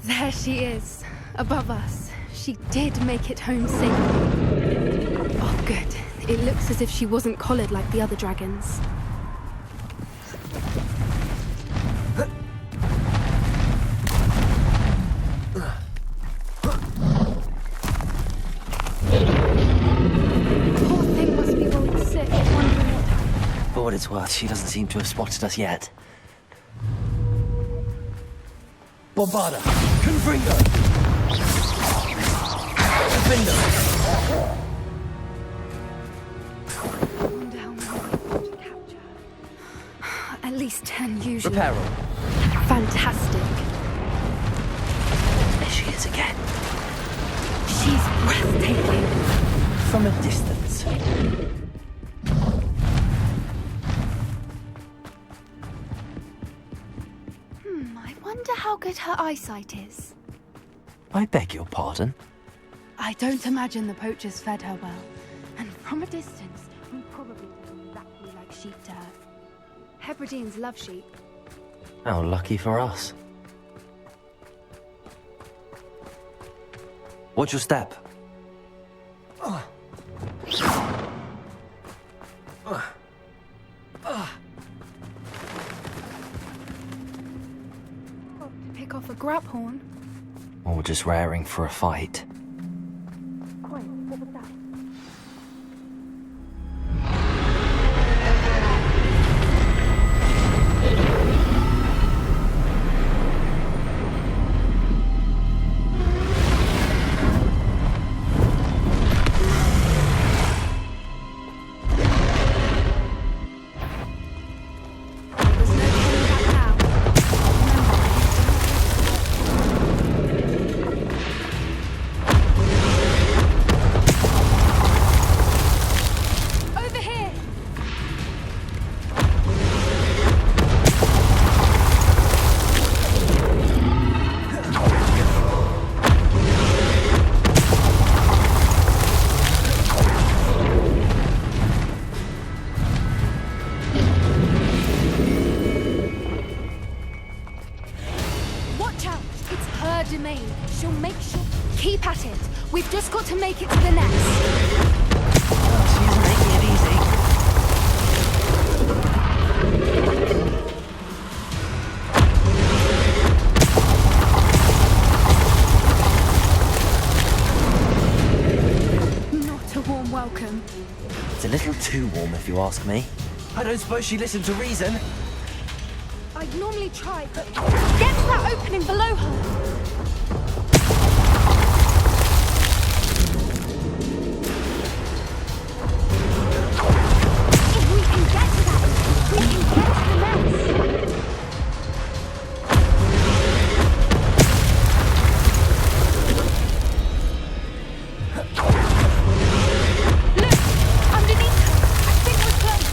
There she is, above us. She did make it home safely. Oh, good. It looks as if she wasn't collared like the other dragons. Poor thing must be going sick, wondering what happened. For what it's worth, she doesn't seem to have spotted us yet. Bombarda! Confringo! Defender! I wonder how many we have to capture. At least 10 usually. Reparo! Fantastic. There she is again. She's breathtaking. From a distance. I wonder how good her eyesight is. I beg your pardon? I don't imagine the poachers fed her well. And from a distance, we probably look exactly like sheep to her. Hebrideans love sheep. How lucky for us. Watch your step. Pick off a grab horn. Or just raring for a fight. Quiet, what was that? She'll make sure. Keep at it. We've just got to make it to the nest. She isn't making it easy. Not a warm welcome. It's a little too warm, if you ask me. I don't suppose she listened to reason. I'd normally try, but get to that opening below her. If we can get to that, we can get to the nest. Look, underneath her. I think we're close.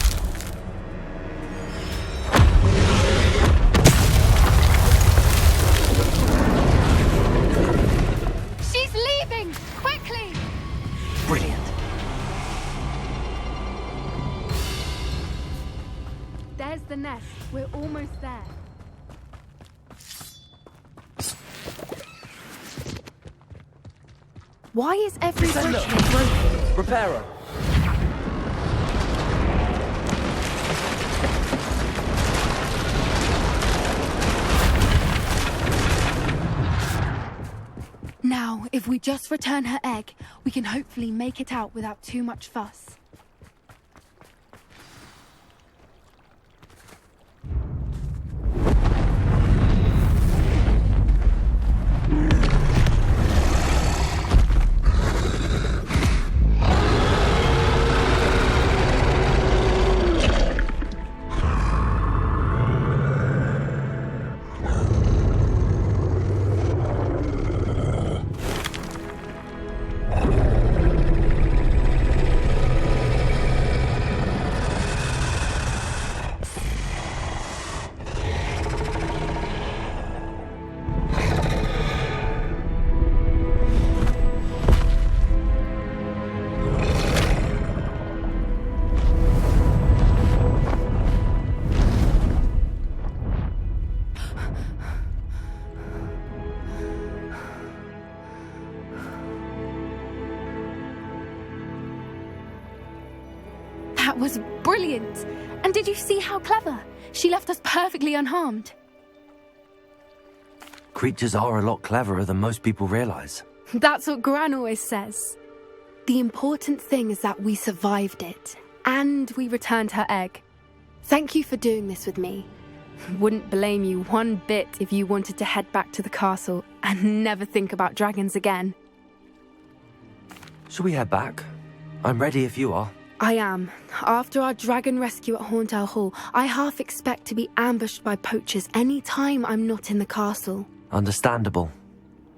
She's leaving! Quickly! Brilliant. There's the nest. We're almost there. Why is every bridge Defender! here broken? Reparo! Now, if we just return her egg, we can hopefully make it out without too much fuss. That was brilliant. And did you see how clever? She left us perfectly unharmed. Creatures are a lot cleverer than most people realize. That's what Gran always says. The important thing is that we survived it, and we returned her egg. Thank you for doing this with me. Wouldn't blame you one bit if you wanted to head back to the castle and never think about dragons again. Shall we head back? I'm ready if you are. I am. After our dragon rescue at Hauntow Hall, I half expect to be ambushed by poachers any time I'm not in the castle. Understandable.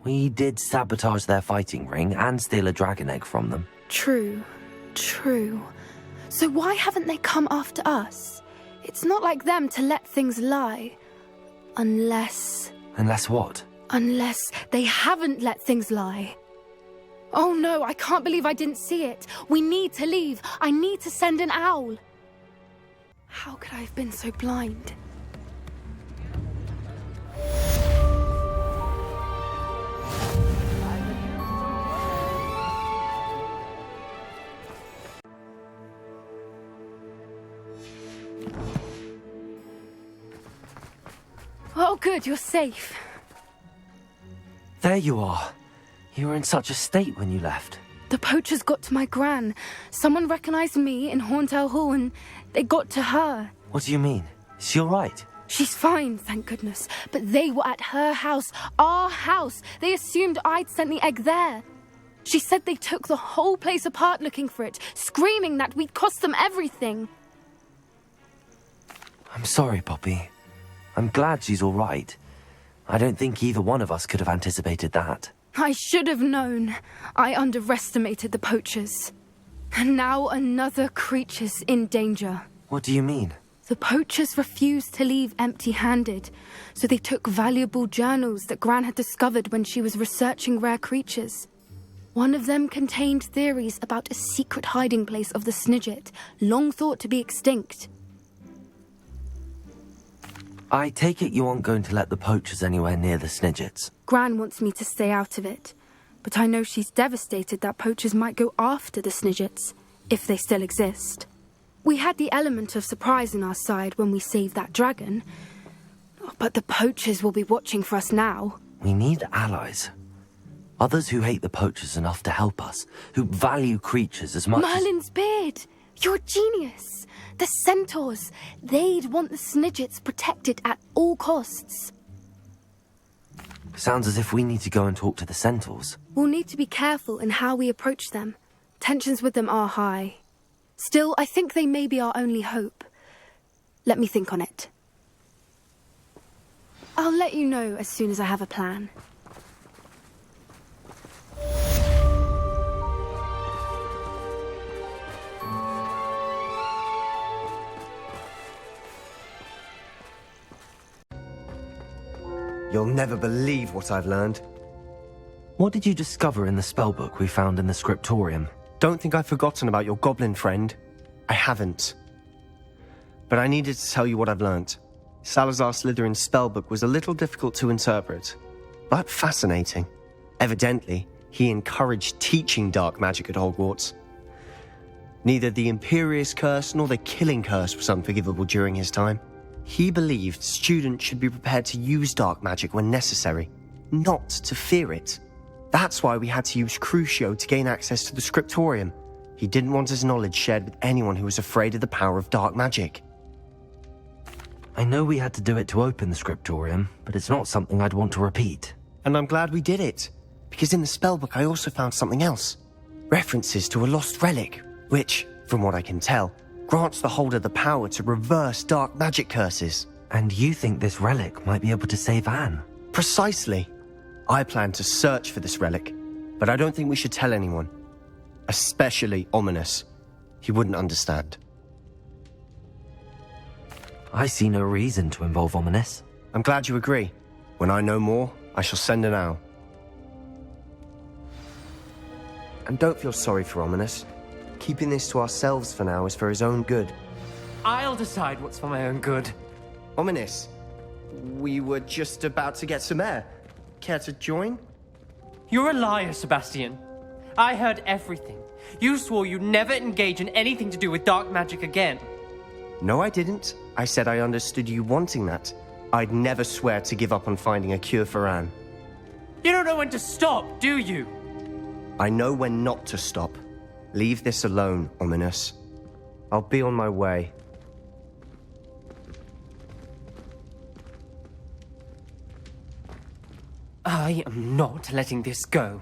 We did sabotage their fighting ring and steal a dragon egg from them. True. So why haven't they come after us? It's not like them to let things lie. Unless... Unless what? Unless they haven't let things lie. Oh no, I can't believe I didn't see it. We need to leave. I need to send an owl. How could I have been so blind? Oh good, you're safe. There you are. You were in such a state when you left. The poachers got to my gran. Someone recognized me in Hauntow Hall and they got to her. What do you mean? Is she all right? She's fine, thank goodness. But they were at her house, our house. They assumed I'd sent the egg there. She said they took the whole place apart looking for it, screaming that we'd cost them everything. I'm sorry, Poppy. I'm glad she's all right. I don't think either one of us could have anticipated that. I should have known. I underestimated the poachers. And now another creature's in danger. What do you mean? The poachers refused to leave empty-handed, so they took valuable journals that Gran had discovered when she was researching rare creatures. One of them contained theories about a secret hiding place of the Snidget, long thought to be extinct. I take it you aren't going to let the poachers anywhere near the Snidgets. Gran wants me to stay out of it, but I know she's devastated that poachers might go after the Snidgets, if they still exist. We had the element of surprise on our side when we saved that dragon, but the poachers will be watching for us now. We need allies. Others who hate the poachers enough to help us, who value creatures as much Merlin's beard! You're a genius! The centaurs! They'd want the Snidgets protected at all costs. Sounds as if we need to go and talk to the centaurs. We'll need to be careful in how we approach them. Tensions with them are high. Still, I think they may be our only hope. Let me think on it. I'll let you know as soon as I have a plan. You'll never believe what I've learned. What did you discover in the spellbook we found in the scriptorium? Don't think I've forgotten about your goblin friend. I haven't. But I needed to tell you what I've learnt. Salazar Slytherin's spellbook was a little difficult to interpret, but fascinating. Evidently, he encouraged teaching dark magic at Hogwarts. Neither the Imperious Curse nor the Killing Curse was unforgivable during his time. He believed students should be prepared to use dark magic when necessary, not to fear it. That's why we had to use Crucio to gain access to the scriptorium. He didn't want his knowledge shared with anyone who was afraid of the power of dark magic. I know we had to do it to open the scriptorium, but it's not something I'd want to repeat. And I'm glad we did it, because in the spellbook I also found something else. References to a lost relic, which, from what I can tell, grants the holder the power to reverse dark magic curses. And you think this relic might be able to save Anne? Precisely. I plan to search for this relic, but I don't think we should tell anyone. Especially Ominous. He wouldn't understand. I see no reason to involve Ominous. I'm glad you agree. When I know more, I shall send an owl. And don't feel sorry for Ominous. Keeping this to ourselves for now is for his own good. I'll decide what's for my own good. Ominous, we were just about to get some air. Care to join? You're a liar, Sebastian. I heard everything. You swore you'd never engage in anything to do with dark magic again. No, I didn't. I said I understood you wanting that. I'd never swear to give up on finding a cure for Anne. You don't know when to stop, do you? I know when not to stop. Leave this alone, Ominous. I'll be on my way. I am not letting this go.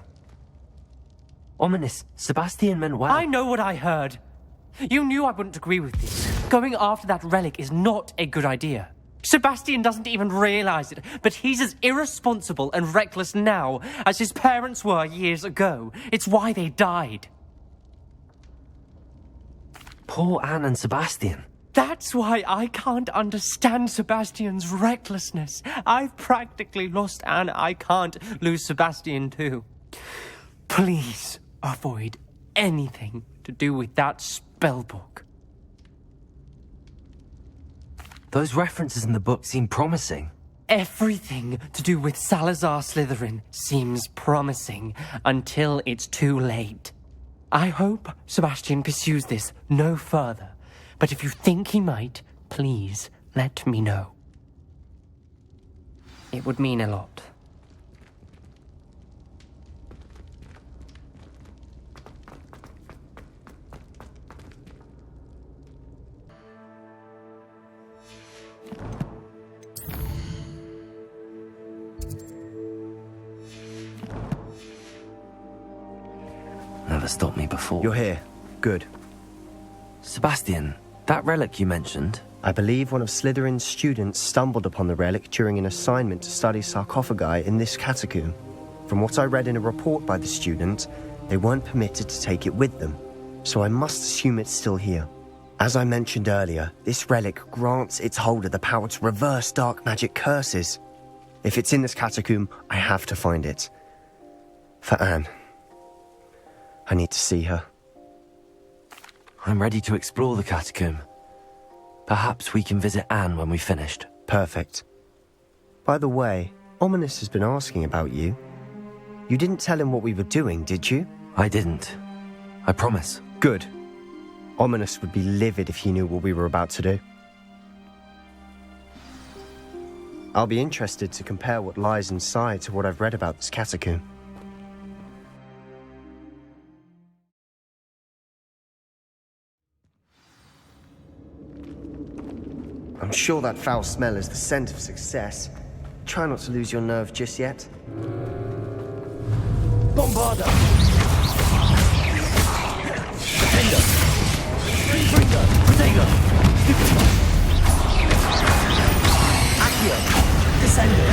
Ominous, Sebastian meant well. I know what I heard. You knew I wouldn't agree with this. Going after that relic is not a good idea. Sebastian doesn't even realize it, but he's as irresponsible and reckless now as his parents were years ago. It's why they died. Poor Anne and Sebastian. That's why I can't understand Sebastian's recklessness. I've practically lost Anne. I can't lose Sebastian too. Please avoid anything to do with that spellbook. Those references in the book seem promising. Everything to do with Salazar Slytherin seems promising until it's too late. I hope Sebastian pursues this no further, but if you think he might, please let me know. It would mean a lot. Never stopped me before. You're here. Good. Sebastian, that relic you mentioned. I believe one of Slytherin's students stumbled upon the relic during an assignment to study sarcophagi in this catacomb. From what I read in a report by the student, they weren't permitted to take it with them, so I must assume it's still here. As I mentioned earlier, this relic grants its holder the power to reverse dark magic curses. If it's in this catacomb, I have to find it. For Anne. I need to see her. I'm ready to explore the catacomb. Perhaps we can visit Anne when we've finished. Perfect. By the way, Ominous has been asking about you. You didn't tell him what we were doing, did you? I didn't. I promise. Good. Ominous would be livid if he knew what we were about to do. I'll be interested to compare what lies inside to what I've read about this catacomb. I'm sure that foul smell is the scent of success. Try not to lose your nerve just yet. Bombarda! Defender! Bringer! Potato! Accio! Descender!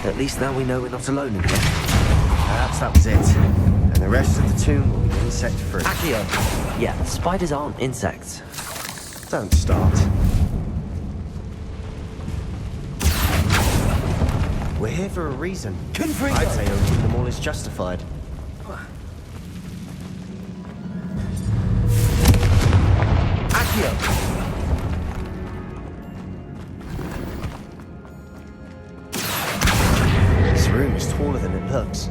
At least now we know we're not alone in here. Perhaps that was it. And the rest of the tomb will be insect-free. Accio! Yeah, spiders aren't insects. Don't start. We're here for a reason. Confringo! I'd say opening them all is justified. Accio! This room is taller than it looks.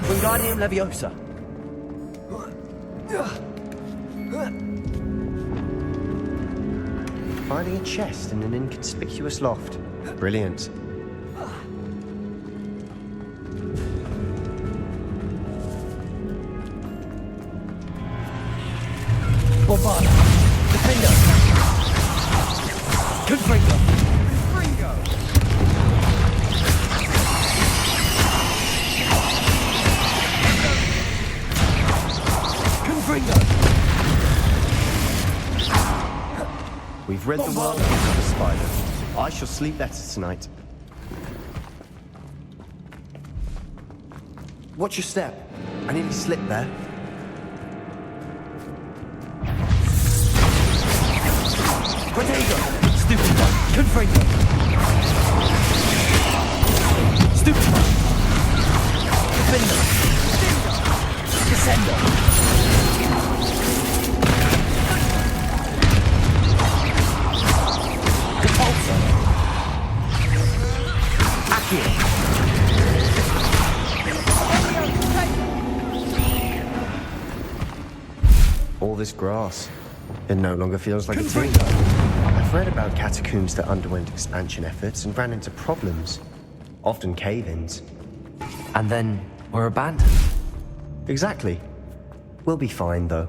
Wingardium Leviosa! Finding a chest in an inconspicuous loft. Brilliant. Bombarda! Defender! Confringo! Confringo! We've read the world of the spider. I shall sleep better tonight. Watch your step. I nearly slipped there. Potato! Stupid one! Confringo! Stupid one! Defender! Descender! Accio! all this grass. It no longer feels like a tomb. Confringo! I've read about catacombs that underwent expansion efforts and ran into problems. Often cave-ins. And then we're abandoned. Exactly. We'll be fine, though.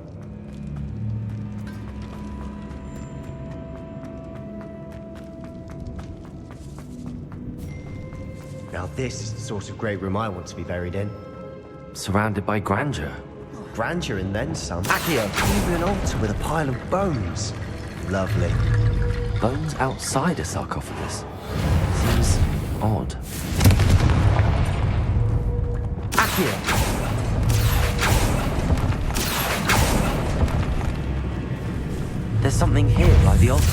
Now this is the sort of great room I want to be buried in. Surrounded by grandeur. Grandeur and then some. Accio! Even an altar with a pile of bones. Lovely. Bones outside a sarcophagus. Seems odd. Accio! There's something here by the altar.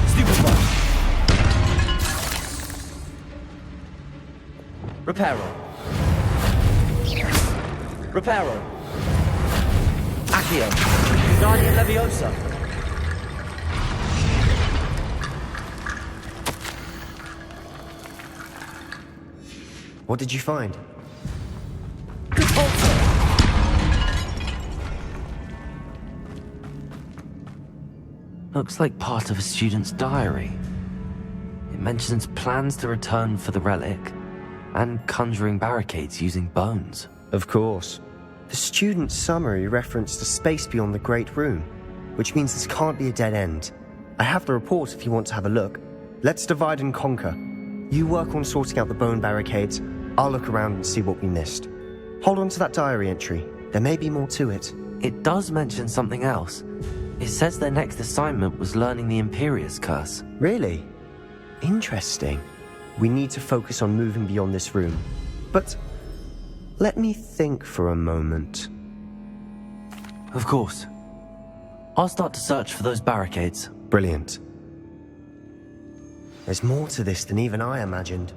Stupefy! Reparo. Reparo. Accio! Guardian Leviosa. What did you find? Looks like part of a student's diary. It mentions plans to return for the relic and conjuring barricades using bones. Of course. The student's summary referenced a space beyond the Great Room, which means this can't be a dead end. I have the report if you want to have a look. Let's divide and conquer. You work on sorting out the bone barricades. I'll look around and see what we missed. Hold on to that diary entry. There may be more to it. It does mention something else. It says their next assignment was learning the Imperious Curse. Really? Interesting. We need to focus on moving beyond this room. But let me think for a moment. Of course. I'll start to search for those barricades. Brilliant. There's more to this than even I imagined.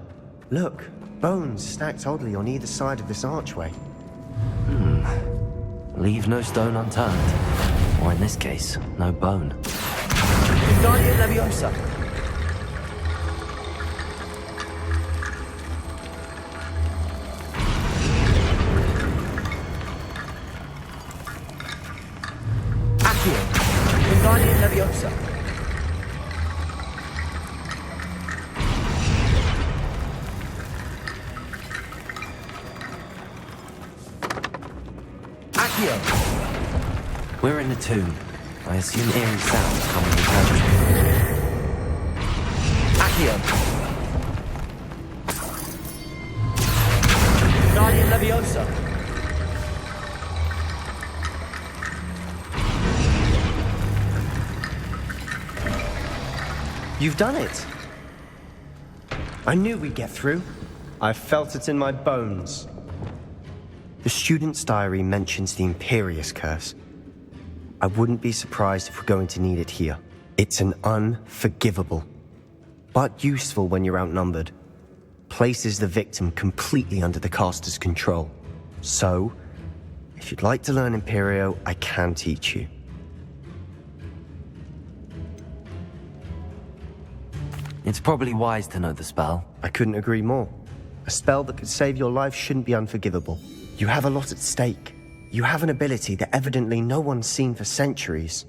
Look, bones stacked oddly on either side of this archway. Leave no stone unturned. Or in this case, no bone. Guardian Leviosa. Accio! Guardian Leviosa. Accio! We're in a tomb. I assume eerie sounds come from the country. Accio! Guardian Leviosa. You've done it! I knew we'd get through. I felt it in my bones. The student's diary mentions the Imperious Curse. I wouldn't be surprised if we're going to need it here. It's an unforgivable, but useful when you're outnumbered. Places the victim completely under the caster's control. So, if you'd like to learn Imperio, I can teach you. It's probably wise to know the spell. I couldn't agree more. A spell that could save your life shouldn't be unforgivable. You have a lot at stake. You have an ability that evidently no one's seen for centuries.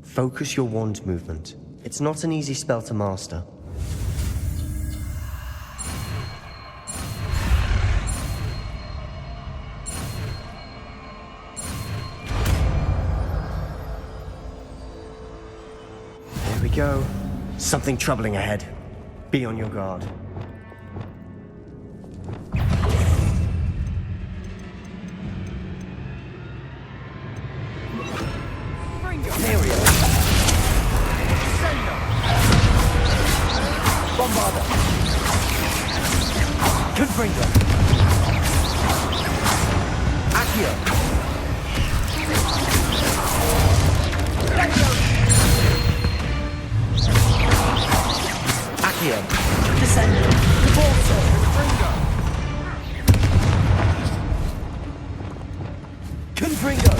Focus your wand movement. It's not an easy spell to master. Here we go. Something troubling ahead. Be on your guard. Bombarda. Confringo. Accio! Accio! Descendo. Caborso. Confringo.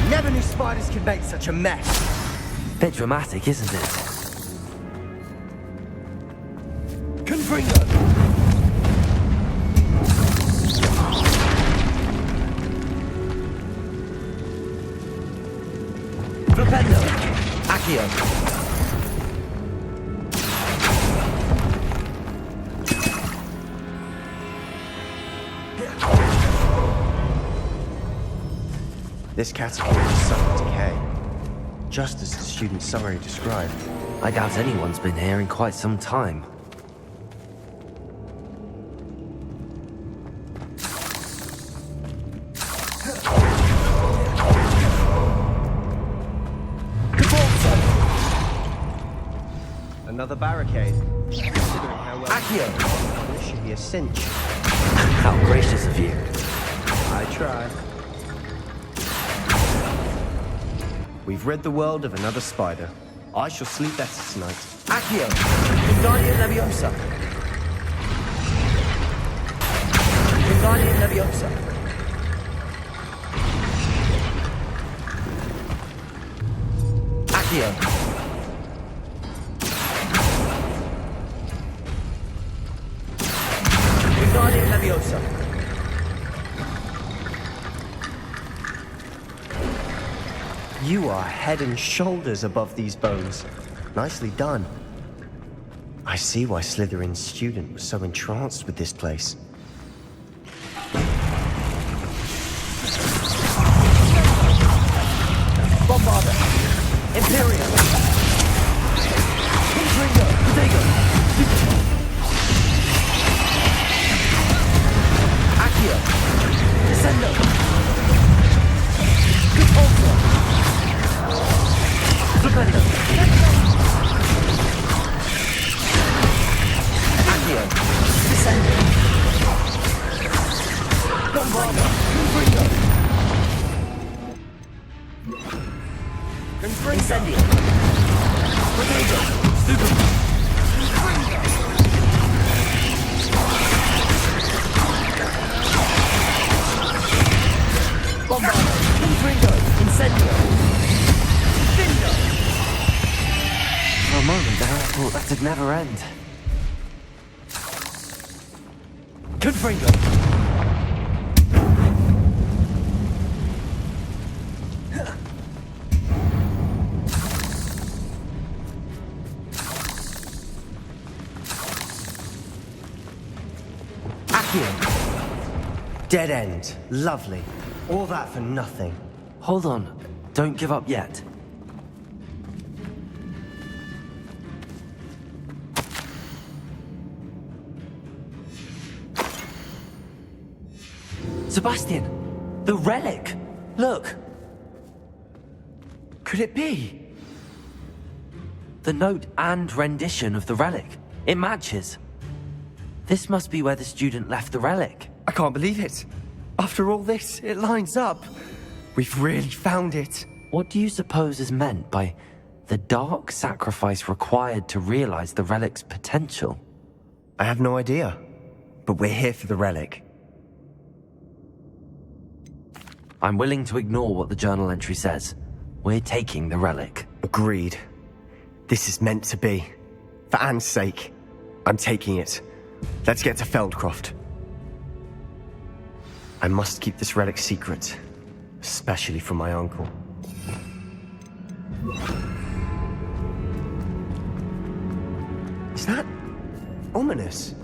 Never knew spiders could make such a mess. Bit dramatic, isn't it? Confringo! Flipendo! Accio! This category is sudden decay, just as the student summary described. I doubt anyone's been here in quite some time. Another barricade. Considering how well Accio! this should be a cinch. How gracious of you. I try. We've rid the world of another spider. I shall sleep better tonight. Accio! Wingardium Leviosa! Wingardium Leviosa! Accio! Wingardium Leviosa! You are head and shoulders above these bones. Nicely done. I see why Slytherin's student was so entranced with this place. Bombarda! Imperium! Confringo! Protego! Accio! Descendo! Repulsor! Flipendo! Accio! Descendo! Bombarda! Confringo! Incendio! Protego! Stupid! Bombarda! Confringo! Incendio! For a moment there, I thought that'd never end. Confringo! Accio! Dead end. Lovely. All that for nothing. Hold on. Don't give up yet. Sebastian! The relic! Look! Could it be? The note and rendition of the relic. It matches. This must be where the student left the relic. I can't believe it. After all this, it lines up. We've really found it. What do you suppose is meant by the dark sacrifice required to realize the relic's potential? I have no idea. But we're here for the relic. I'm willing to ignore what the journal entry says. We're taking the relic. Agreed. This is meant to be. For Anne's sake, I'm taking it. Let's get to Feldcroft. I must keep this relic secret, especially from my uncle. Is that ominous?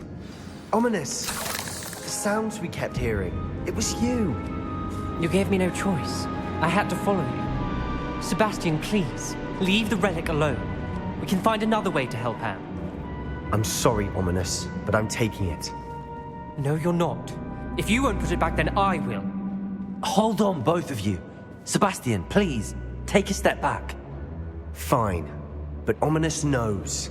Ominous. The sounds we kept hearing. It was you. You gave me no choice. I had to follow you. Sebastian, please, leave the relic alone. We can find another way to help Anne. I'm sorry, Ominous, but I'm taking it. No, you're not. If you won't put it back, then I will. Hold on, both of you. Sebastian, please, take a step back. Fine, but Ominous knows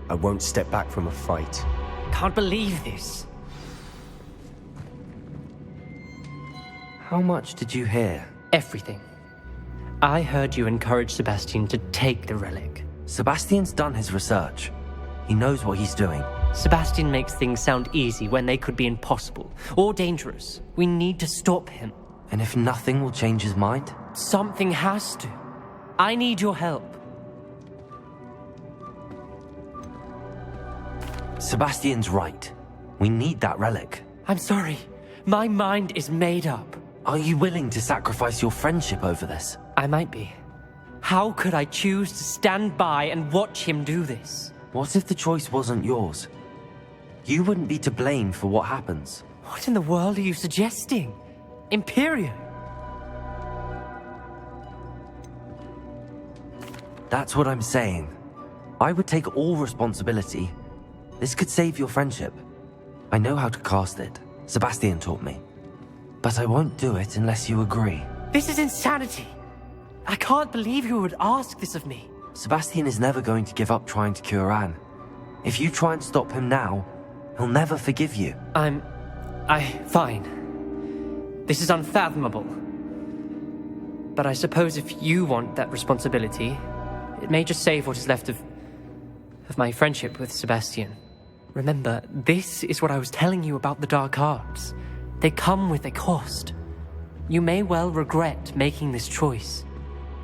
I won't step back from a fight. Can't believe this. How much did you hear? Everything. I heard you encourage Sebastian to take the relic. Sebastian's done his research. He knows what he's doing. Sebastian makes things sound easy when they could be impossible or dangerous. We need to stop him. And if nothing will change his mind? Something has to. I need your help. Sebastian's right. We need that relic. I'm sorry. My mind is made up. Are you willing to sacrifice your friendship over this? I might be. How could I choose to stand by and watch him do this? What if the choice wasn't yours? You wouldn't be to blame for what happens. What in the world are you suggesting? Imperium? That's what I'm saying. I would take all responsibility. This could save your friendship. I know how to cast it. Sebastian taught me. But I won't do it unless you agree. This is insanity. I can't believe you would ask this of me. Sebastian is never going to give up trying to cure Anne. If you try and stop him now, he'll never forgive you. Fine. This is unfathomable. But I suppose if you want that responsibility, it may just save what is left of my friendship with Sebastian. Remember, this is what I was telling you about the dark arts. They come with a cost. You may well regret making this choice.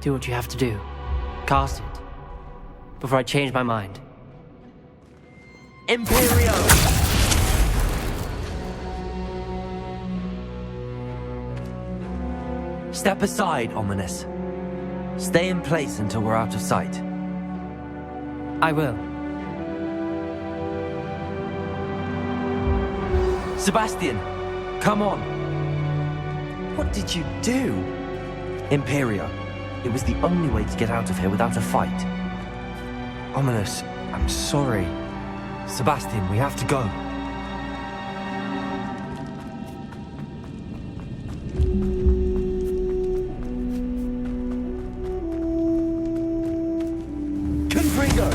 Do what you have to do. Cast it. Before I change my mind. Imperio! Step aside, Ominous. Stay in place until we're out of sight. I will. Sebastian, come on. What did you do? Imperio. It was the only way to get out of here without a fight. Ominous, I'm sorry. Sebastian, we have to go. Confringo!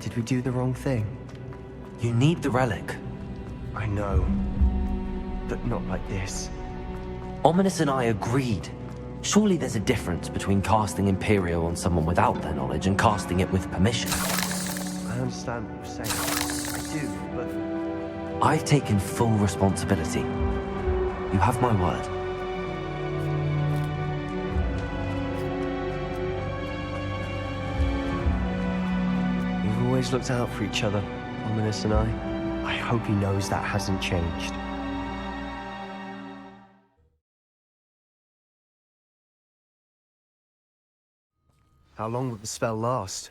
Did we do the wrong thing? You need the relic. I know. But not like this. Ominous and I agreed. Surely there's a difference between casting Imperio on someone without their knowledge and casting it with permission. I understand what you're saying. I do, but... I've taken full responsibility. You have my word. We've always looked out for each other, Ominous and I. I hope he knows that hasn't changed. How long will the spell last?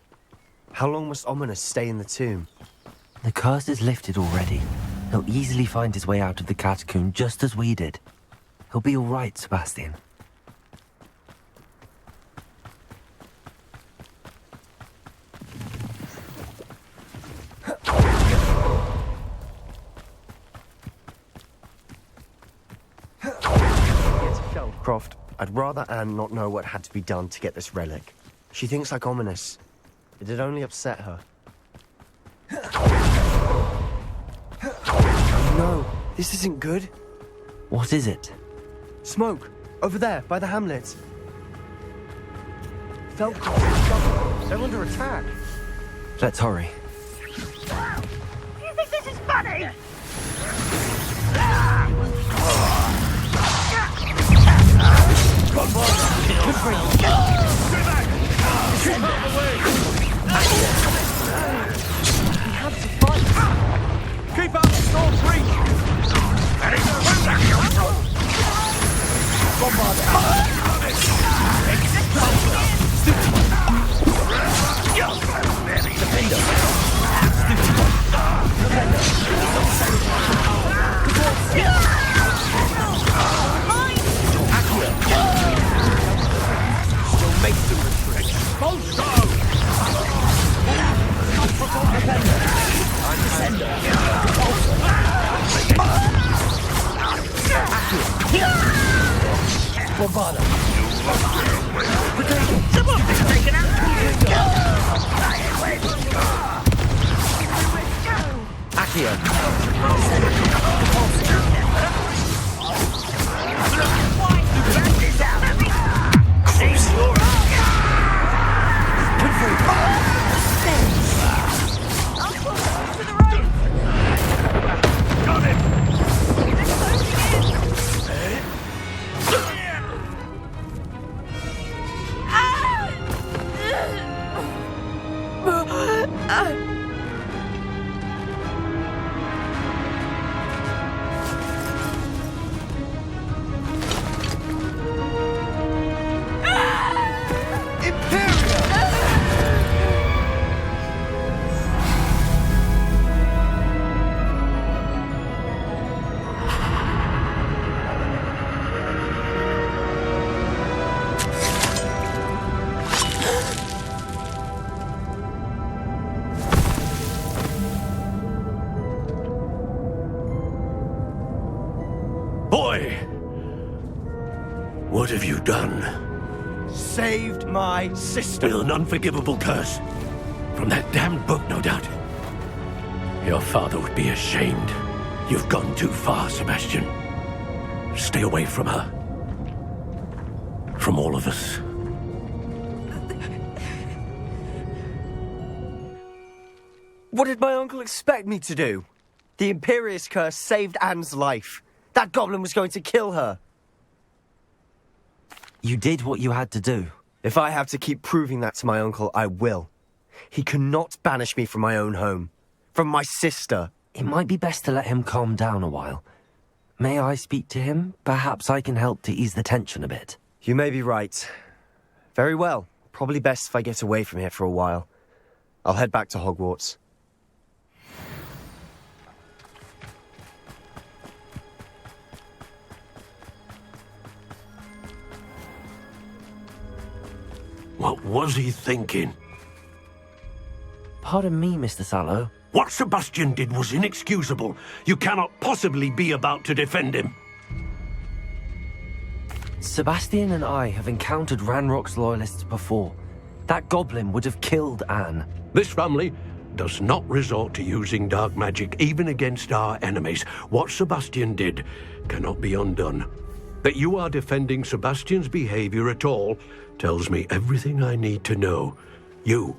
How long must Ominous stay in the tomb? The curse is lifted already. He'll easily find his way out of the catacomb just as we did. He'll be all right, Sebastian. Croft, I'd rather Anne not know what had to be done to get this relic. She thinks like Ominous. It'd only upset her. Oh no, this isn't good. What is it? Smoke! Over there, by the hamlet. Felcroft, they're under attack. Let's hurry. You think this is funny? Keep up, storm breach! Defender! Someone's taken out! Stay away from Accio. Back this out! Cease your Got him! Boy! What have you done? Saved my sister. With an unforgivable curse. From that damned book, no doubt. Your father would be ashamed. You've gone too far, Sebastian. Stay away from her. From all of us. What did my uncle expect me to do? The Imperious curse saved Anne's life. That goblin was going to kill her. You did what you had to do. If I have to keep proving that to my uncle, I will. He cannot banish me from my own home. From my sister. It might be best to let him calm down a while. May I speak to him? Perhaps I can help to ease the tension a bit. You may be right. Very well. Probably best if I get away from here for a while. I'll head back to Hogwarts. What was he thinking? Pardon me, Mr. Sallow. What Sebastian did was inexcusable. You cannot possibly be about to defend him. Sebastian and I have encountered Ranrock's loyalists before. That goblin would have killed Anne. This family does not resort to using dark magic even against our enemies. What Sebastian did cannot be undone. That you are defending Sebastian's behavior at all tells me everything I need to know. You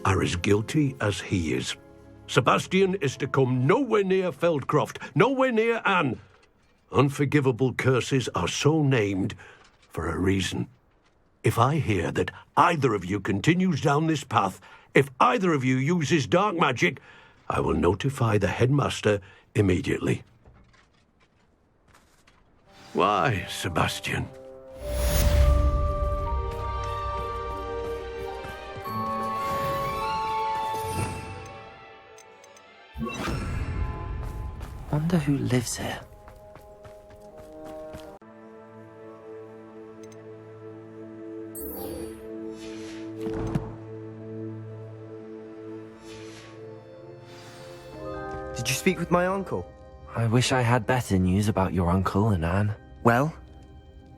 are as guilty as he is. Sebastian is to come nowhere near Feldcroft, nowhere near Anne. Unforgivable curses are so named for a reason. If I hear that either of you continues down this path, if either of you uses dark magic, I will notify the headmaster immediately. Why, Sebastian? Wonder who lives here. Did you speak with my uncle? I wish I had better news about your uncle and Anne. Well,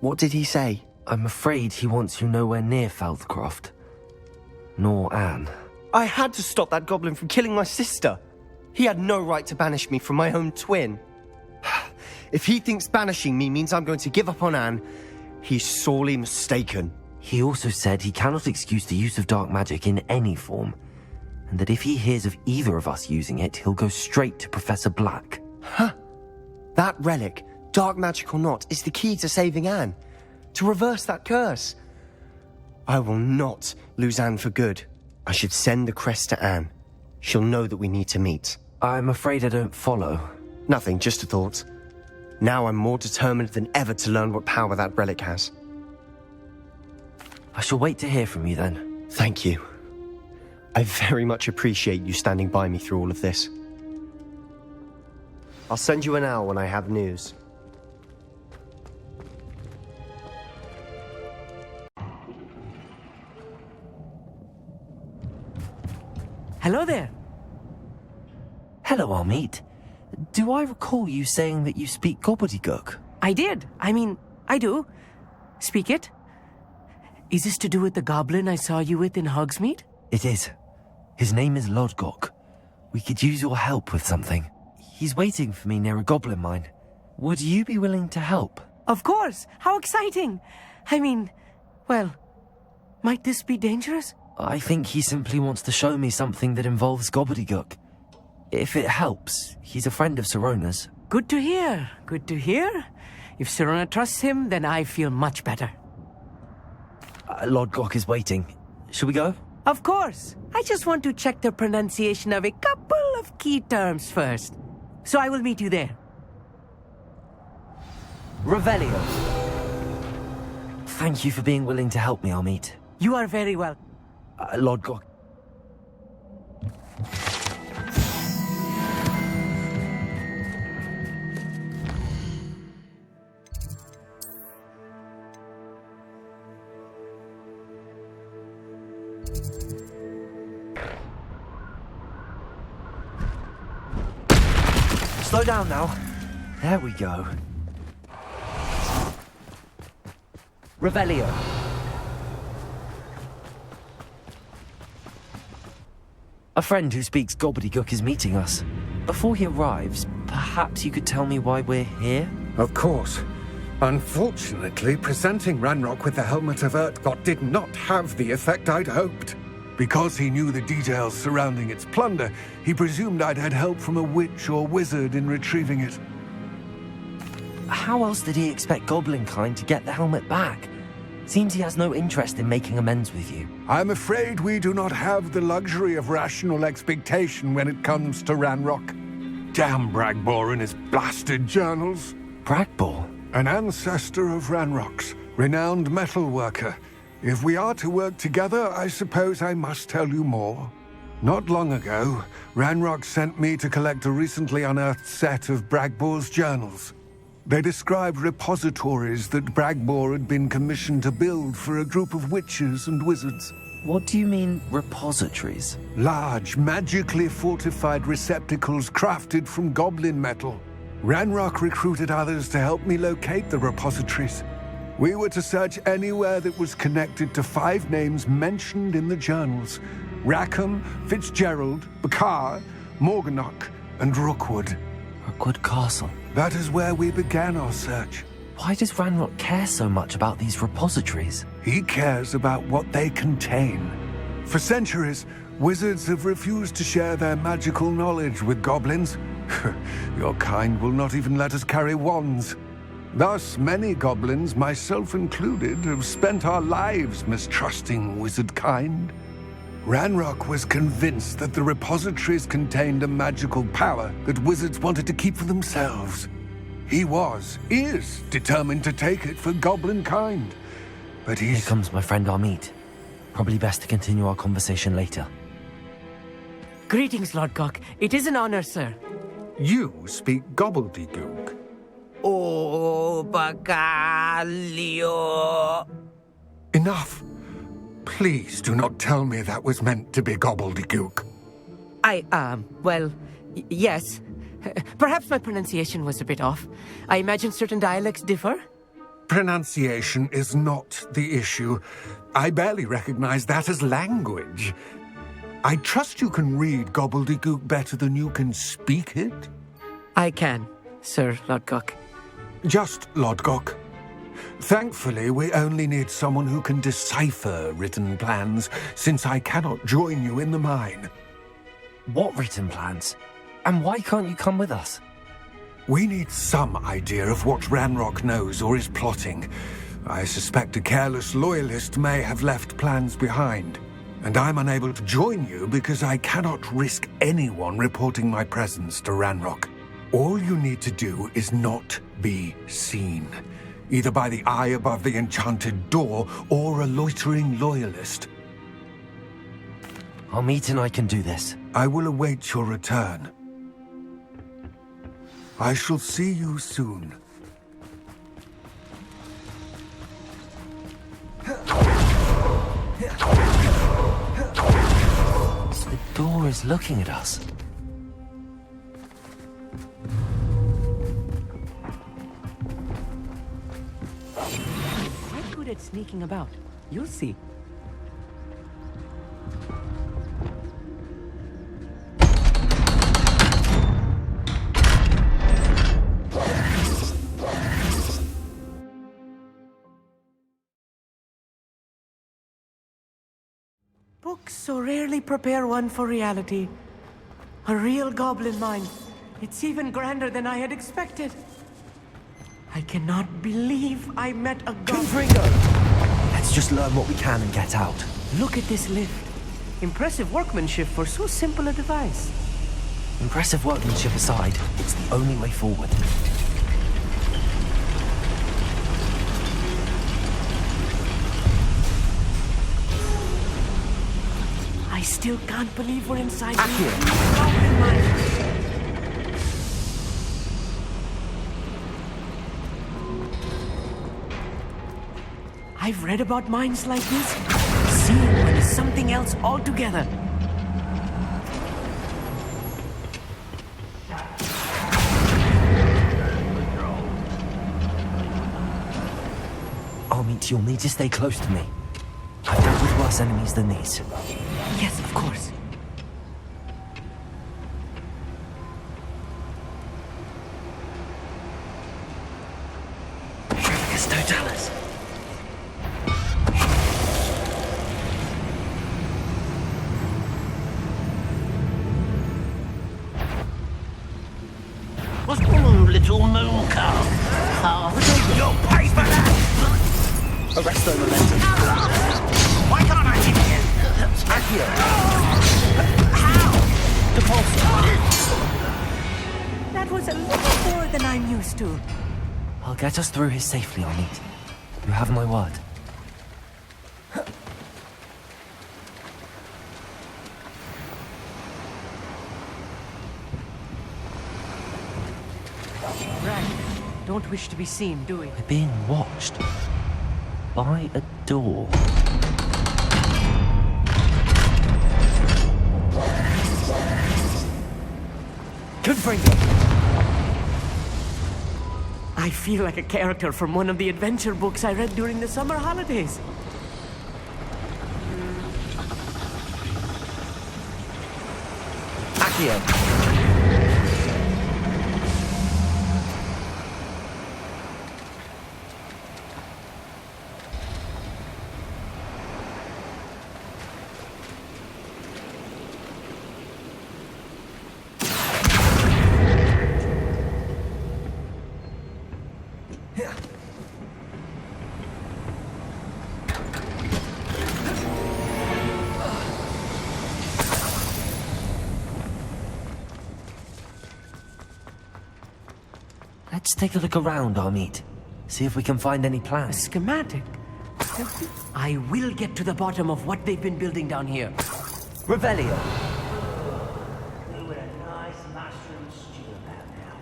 what did he say? I'm afraid he wants you nowhere near Feldcroft. Nor Anne. I had to stop that goblin from killing my sister. He had no right to banish me from my own twin. If he thinks banishing me means I'm going to give up on Anne, he's sorely mistaken. He also said he cannot excuse the use of dark magic in any form, and that if he hears of either of us using it, he'll go straight to Professor Black. Huh. That relic, dark magic or not, is the key to saving Anne. To reverse that curse. I will not lose Anne for good. I should send the crest to Anne. She'll know that we need to meet. I'm afraid I don't follow. Nothing, just a thought. Now I'm more determined than ever to learn what power that relic has. I shall wait to hear from you then. Thank you. I very much appreciate you standing by me through all of this. I'll send you an owl when I have news. Hello there. Hello, Armeet. Do I recall you saying that you speak gobbledygook? I did. I mean, I do. Speak it. Is this to do with the goblin I saw you with in Hogsmeade? It is. His name is Lodgok. We could use your help with something. He's waiting for me near a goblin mine. Would you be willing to help? Of course! How exciting! I mean, well, might this be dangerous? I think he simply wants to show me something that involves gobbledygook. If it helps, he's a friend of Sirona's. Good to hear. Good to hear. If Sirona trusts him, then I feel much better. Lodgok is waiting. Shall we go? Of course. I just want to check the pronunciation of a couple of key terms first. So I will meet you there. Revelio. Thank you for being willing to help me, Amit. You are very welcome. Lodgok. Slow down now. There we go. Revelio. A friend who speaks gobbledygook is meeting us. Before he arrives, perhaps you could tell me why we're here? Of course. Unfortunately, presenting Ranrock with the Helmet of Urtkot did not have the effect I'd hoped. Because he knew the details surrounding its plunder, he presumed I'd had help from a witch or wizard in retrieving it. How else did he expect Goblinkind to get the helmet back? Seems he has no interest in making amends with you. I'm afraid we do not have the luxury of rational expectation when it comes to Ranrock. Damn Bragbor and his blasted journals. Bragbor? An ancestor of Ranrock's, renowned metal worker. If we are to work together, I suppose I must tell you more. Not long ago, Ranrock sent me to collect a recently unearthed set of Bragbor's journals. They described repositories that Bragbor had been commissioned to build for a group of witches and wizards. What do you mean, repositories? Large, magically fortified receptacles crafted from goblin metal. Ranrock recruited others to help me locate the repositories. We were to search anywhere that was connected to 5 names mentioned in the journals: Rackham, Fitzgerald, Bakar, Morganach, and Rookwood. Rookwood Castle. That is where we began our search. Why does Ranrock care so much about these repositories? He cares about what they contain. For centuries, wizards have refused to share their magical knowledge with goblins. Your kind will not even let us carry wands. Thus, many goblins, myself included, have spent our lives mistrusting wizard kind. Ranrock was convinced that the repositories contained a magical power that wizards wanted to keep for themselves. He is determined to take it for goblin kind. But Here comes my friend Amit. Probably best to continue our conversation later. Greetings, Lodgok. It is an honor, sir. You speak gobbledygook. Oh, Bacalio. Enough. Please do not tell me that was meant to be gobbledygook. Yes. Perhaps my pronunciation was a bit off. I imagine certain dialects differ. Pronunciation is not the issue. I barely recognize that as language. I trust you can read gobbledygook better than you can speak it? I can, Sir Lodgok. Just Lodgok. Thankfully, we only need someone who can decipher written plans, since I cannot join you in the mine. What written plans? And why can't you come with us? We need some idea of what Ranrock knows or is plotting. I suspect a careless loyalist may have left plans behind. And I'm unable to join you because I cannot risk anyone reporting my presence to Ranrock. All you need to do is not be seen, either by the eye above the enchanted door or a loitering loyalist. Amit and I can do this. I will await your return. I shall see you soon. The door is looking at us. it sneaking about. You'll see. Books so rarely prepare one for reality. A real goblin mind. It's even grander than I had expected. I cannot believe I met a goblin. Let's just learn what we can and get out. Look at this lift. Impressive workmanship for so simple a device. Impressive workmanship aside, it's the only way forward. I still can't believe we're inside the goblin mine. I've read about mines like this. Seeing one is something else altogether. Amit, you'll need to stay close to me. I've dealt with worse enemies than these. Yes, of course. Totalis. What's wrong, little moon calf? You'll pay for that! Arresto momentum. Why can't I hit you? Accio. How? That was a little more than I'm used to. I'll get us through here safely, Amit. You have my word. Right. Don't wish to be seen, do we? We're being watched. By a door. Confringo! I feel like a character from one of the adventure books I read during the summer holidays. Accio! Let's take a look around, Amit. See if we can find any A plans. schematic. I will get to the bottom of what they've been building down here. Revelio. With a nice mushroom stew about now.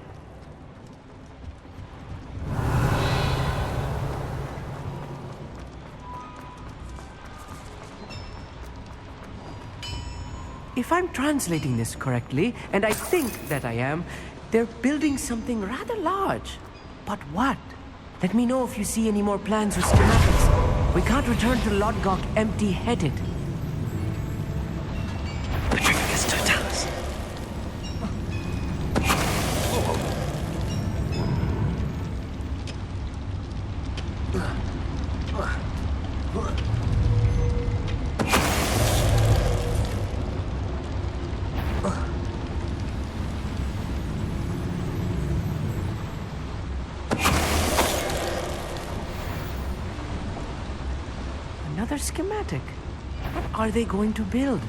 If I'm translating this correctly, and I think that I am, they're building something rather large. But what? Let me know if you see any more plans or schematics. We can't return to Lodgok empty-headed. Petrificus Totalis. Another schematic. What are they going to build?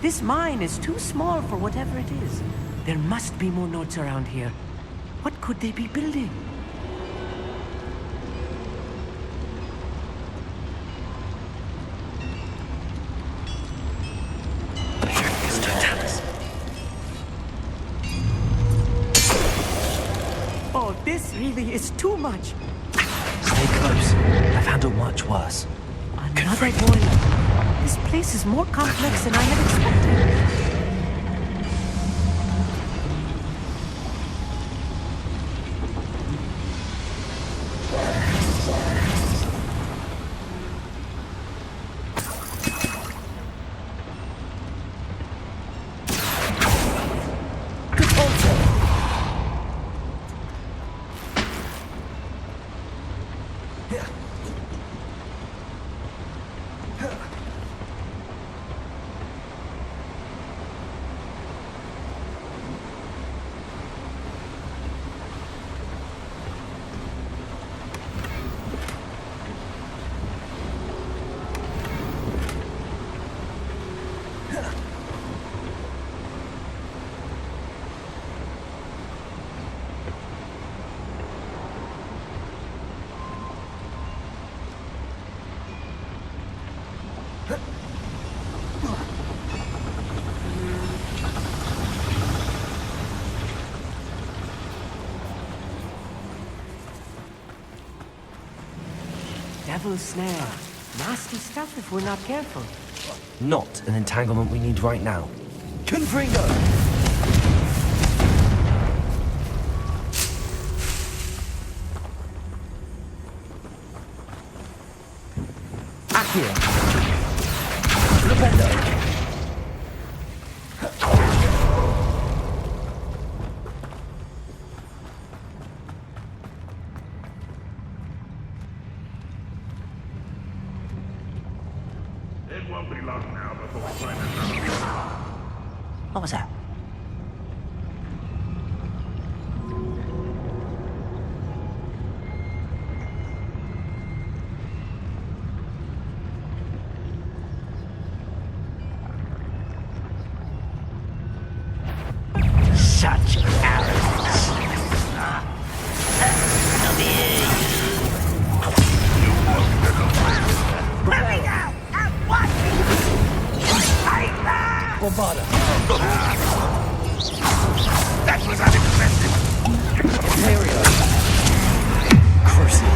This mine is too small for whatever it is. There must be more notes around here. What could they be building? Petrificus Totalis. Oh, this really is too much. Stay close. I've handled much worse. Another boiler. This place is more complex than I had expected. Devil's snare. Nasty stuff if we're not careful. Not an entanglement we need right now. Confringo! Accio! Rependo! It won't be long now before we find another. What was that? Such arrogance. Come here, you. Let me out and watch me. Take that! Bombarda! That was unexpected. Imperio! Crucio!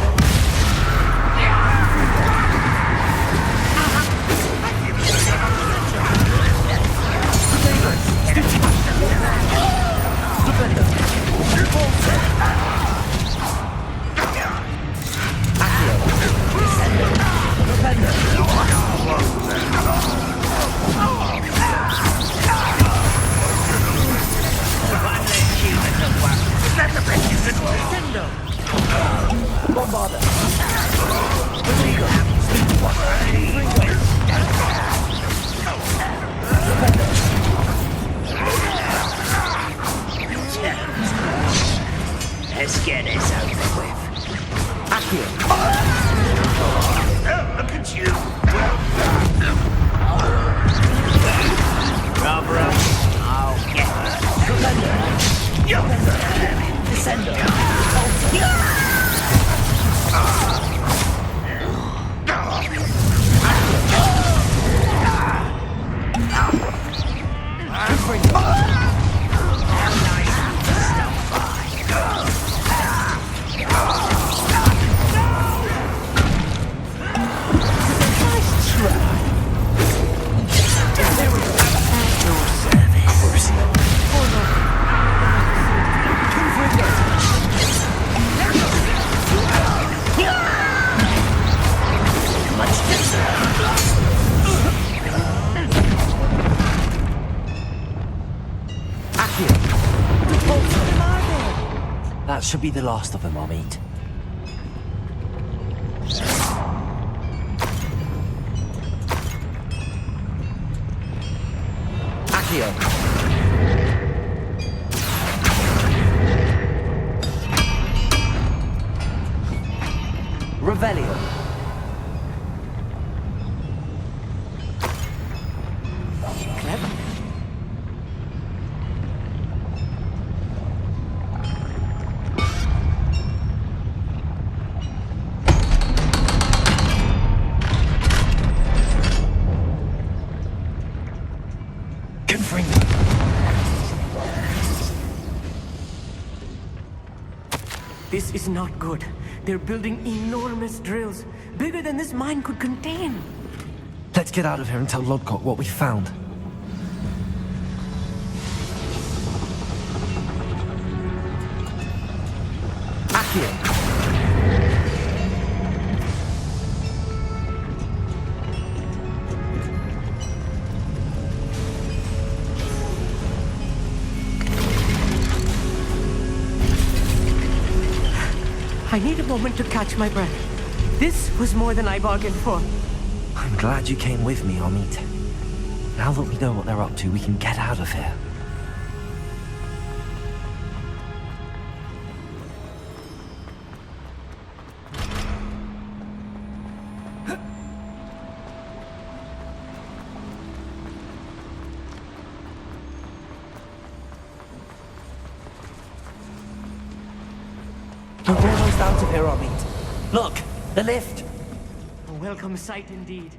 Let's get this over with. Oh, look at you. Barbara, I'll get you. That should be the last of them I'll meet. Accio! Revelio! Clever. This is not good. They're building enormous drills, bigger than this mine could contain. Let's get out of here and tell Lodcock what we found. Accio! I need a moment to catch my breath. This was more than I bargained for. I'm glad you came with me, Amit. Now that we know what they're up to, we can get out of here. We're almost out of here, Amit. Look, the lift. A welcome sight indeed.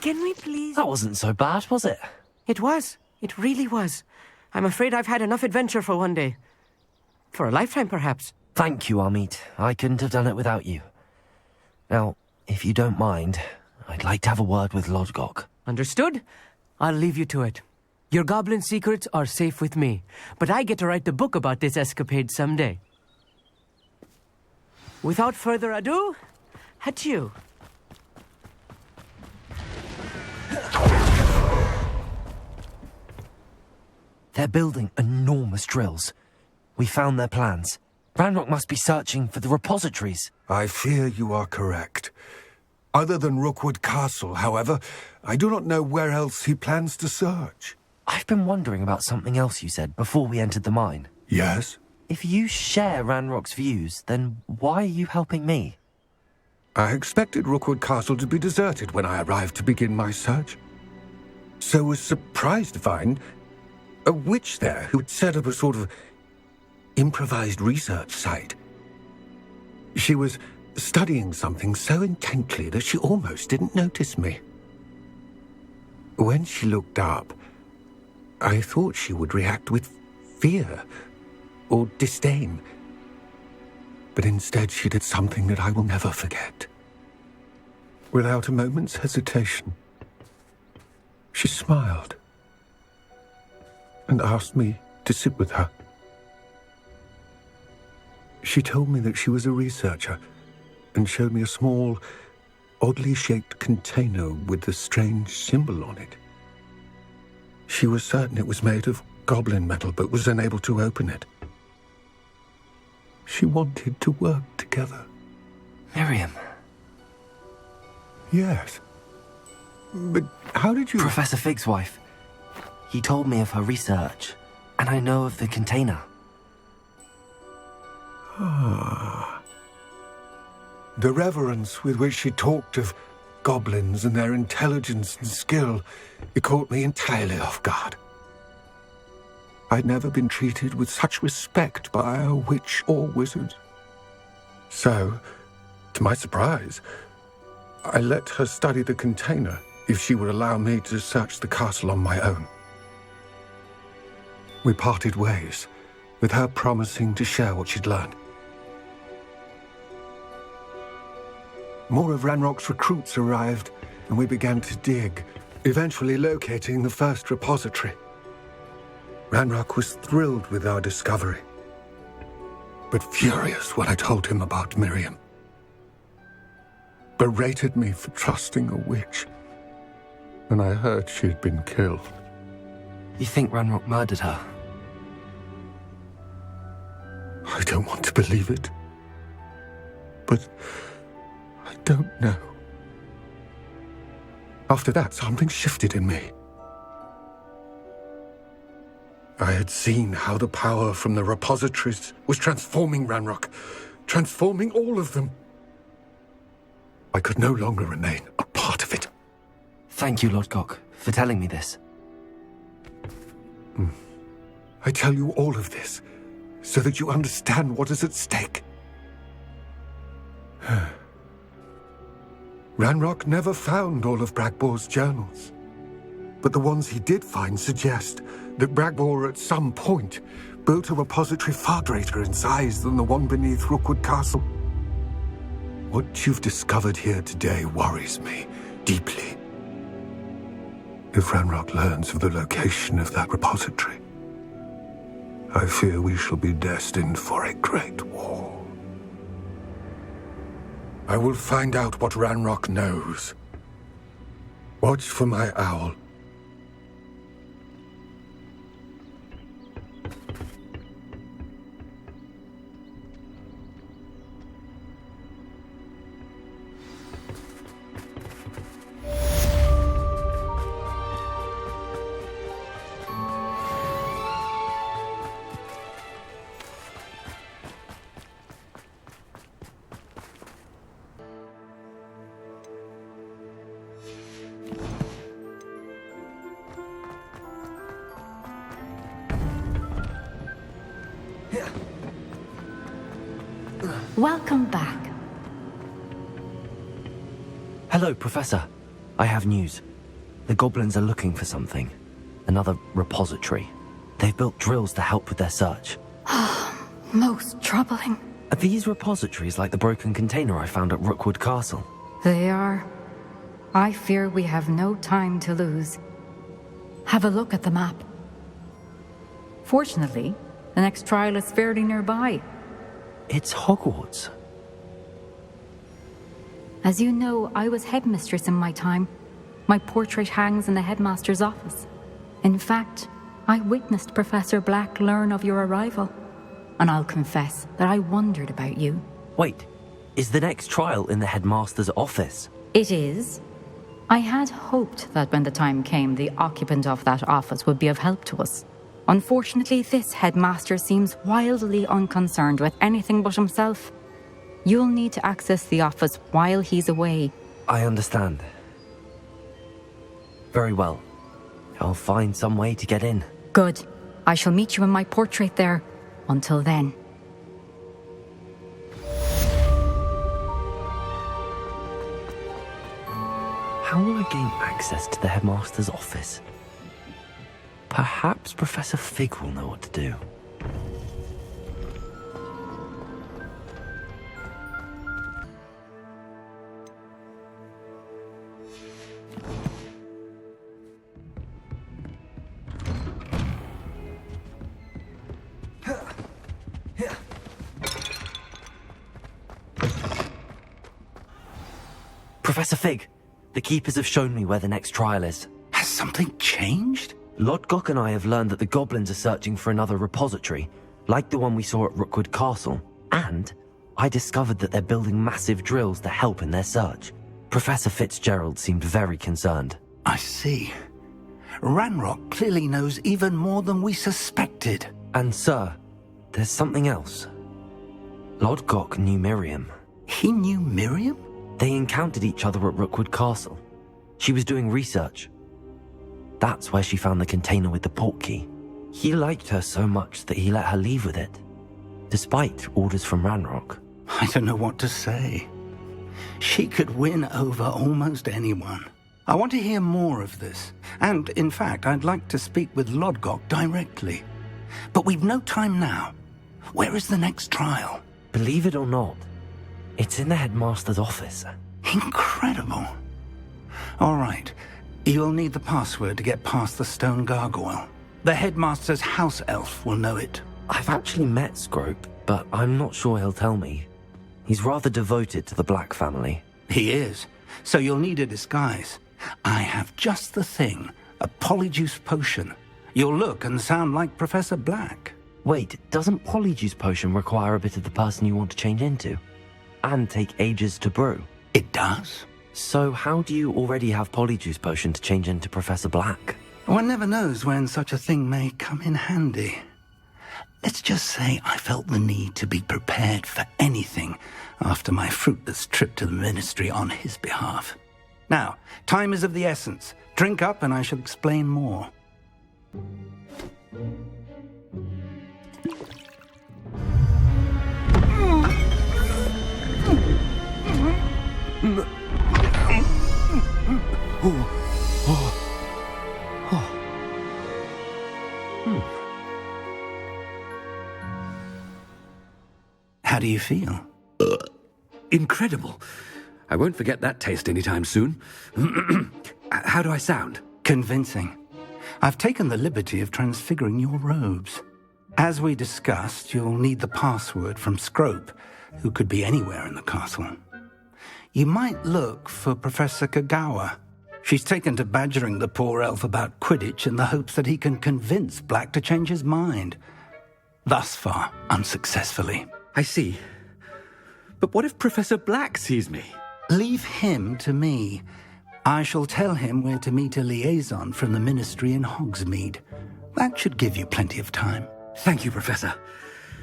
Can we please... That wasn't so bad, was it? It was. It really was. I'm afraid I've had enough adventure for one day. For a lifetime, perhaps. Thank you, Amit. I couldn't have done it without you. Now, if you don't mind, I'd like to have a word with Lodgok. Understood? I'll leave you to it. Your goblin secrets are safe with me, but I get to write the book about this escapade someday. Without further ado, adieu. They're building enormous drills. We found their plans. Ranrock must be searching for the repositories. I fear you are correct. Other than Rookwood Castle, however, I do not know where else he plans to search. I've been wondering about something else you said before we entered the mine. Yes? If you share Ranrock's views, then why are you helping me? I expected Rookwood Castle to be deserted when I arrived to begin my search. So was surprised to find a witch there who had set up a sort of improvised research site. She was studying something so intently that she almost didn't notice me. When she looked up, I thought she would react with fear or disdain. But instead she did something that I will never forget. Without a moment's hesitation, she smiled and asked me to sit with her. She told me that she was a researcher and showed me a small, oddly shaped container with a strange symbol on it. She was certain it was made of goblin metal, but was unable to open it. She wanted to work together. Miriam. Yes. But how did you... Professor Fig's wife. He told me of her research, and I know of the container. Ah. The reverence with which she talked of goblins and their intelligence and skill, it caught me entirely off guard. I'd never been treated with such respect by a witch or wizard. So, to my surprise, I let her study the container if she would allow me to search the castle on my own. We parted ways, with her promising to share what she'd learned. More of Ranrock's recruits arrived, and we began to dig, eventually locating the first repository. Ranrock was thrilled with our discovery, but furious when I told him about Miriam. Berated me for trusting a witch, and I heard she had been killed. You think Ranrock murdered her? I don't want to believe it, but I don't know. After that, something shifted in me. I had seen how the power from the repositories was transforming Ranrock, transforming all of them. I could no longer remain a part of it. Thank you, Lodgok, for telling me this. I tell you all of this so that you understand what is at stake. Ranrock never found all of Bragbor's journals, but the ones he did find suggest that Bragbor at some point built a repository far greater in size than the one beneath Rookwood Castle. What you've discovered here today worries me deeply. If Ranrock learns of the location of that repository, I fear we shall be destined for a great war. I will find out what Ranrock knows. Watch for my owl. Welcome back. Hello, Professor. I have news. The goblins are looking for something. Another repository. They've built drills to help with their search. Most troubling. Are these repositories like the broken container I found at Rookwood Castle? They are. I fear we have no time to lose. Have a look at the map. Fortunately, the next trial is fairly nearby. It's Hogwarts. As you know, I was headmistress in my time. My portrait hangs in the headmaster's office. In fact, I witnessed Professor Black learn of your arrival. And I'll confess that I wondered about you. Wait, is the next trial in the headmaster's office? It is. I had hoped that when the time came, the occupant of that office would be of help to us. Unfortunately, this headmaster seems wildly unconcerned with anything but himself. You'll need to access the office while he's away. I understand. Very well. I'll find some way to get in. Good. I shall meet you in my portrait there. Until then. How will I gain access to the headmaster's office? Perhaps Professor Fig will know what to do. Professor Fig, the Keepers have shown me where the next trial is. Has something changed? Lodgok and I have learned that the goblins are searching for another repository, like the one we saw at Rookwood Castle. And I discovered that they're building massive drills to help in their search. Professor Fitzgerald seemed very concerned. I see. Ranrock clearly knows even more than we suspected. And sir, there's something else. Lodgok knew Miriam. He knew Miriam? They encountered each other at Rookwood Castle. She was doing research. That's where she found the container with the portkey. He liked her so much that he let her leave with it, despite orders from Ranrock. I don't know what to say. She could win over almost anyone. I want to hear more of this. And, in fact, I'd like to speak with Lodgok directly. But we've no time now. Where is the next trial? Believe it or not, it's in the headmaster's office. Incredible. All right. You'll need the password to get past the stone gargoyle. The headmaster's house elf will know it. I've actually met Scrope, but I'm not sure he'll tell me. He's rather devoted to the Black family. He is. So you'll need a disguise. I have just the thing. A polyjuice potion. You'll look and sound like Professor Black. Wait, doesn't Polyjuice Potion require a bit of the person you want to change into? And take ages to brew? It does. So how do you already have Polyjuice Potion to change into Professor Black? One never knows when such a thing may come in handy. Let's just say I felt the need to be prepared for anything after my fruitless trip to the ministry on his behalf. Now, time is of the essence. Drink up and I shall explain more. How do you feel? Incredible. I won't forget that taste anytime soon. How do I sound? Convincing. I've taken the liberty of transfiguring your robes. As we discussed, you'll need the password from Scrope, who could be anywhere in the castle. You might look for Professor Kagawa. She's taken to badgering the poor elf about Quidditch in the hopes that he can convince Black to change his mind. Thus far, unsuccessfully. I see. But what if Professor Black sees me? Leave him to me. I shall tell him where to meet a liaison from the Ministry in Hogsmeade. That should give you plenty of time. Thank you, Professor.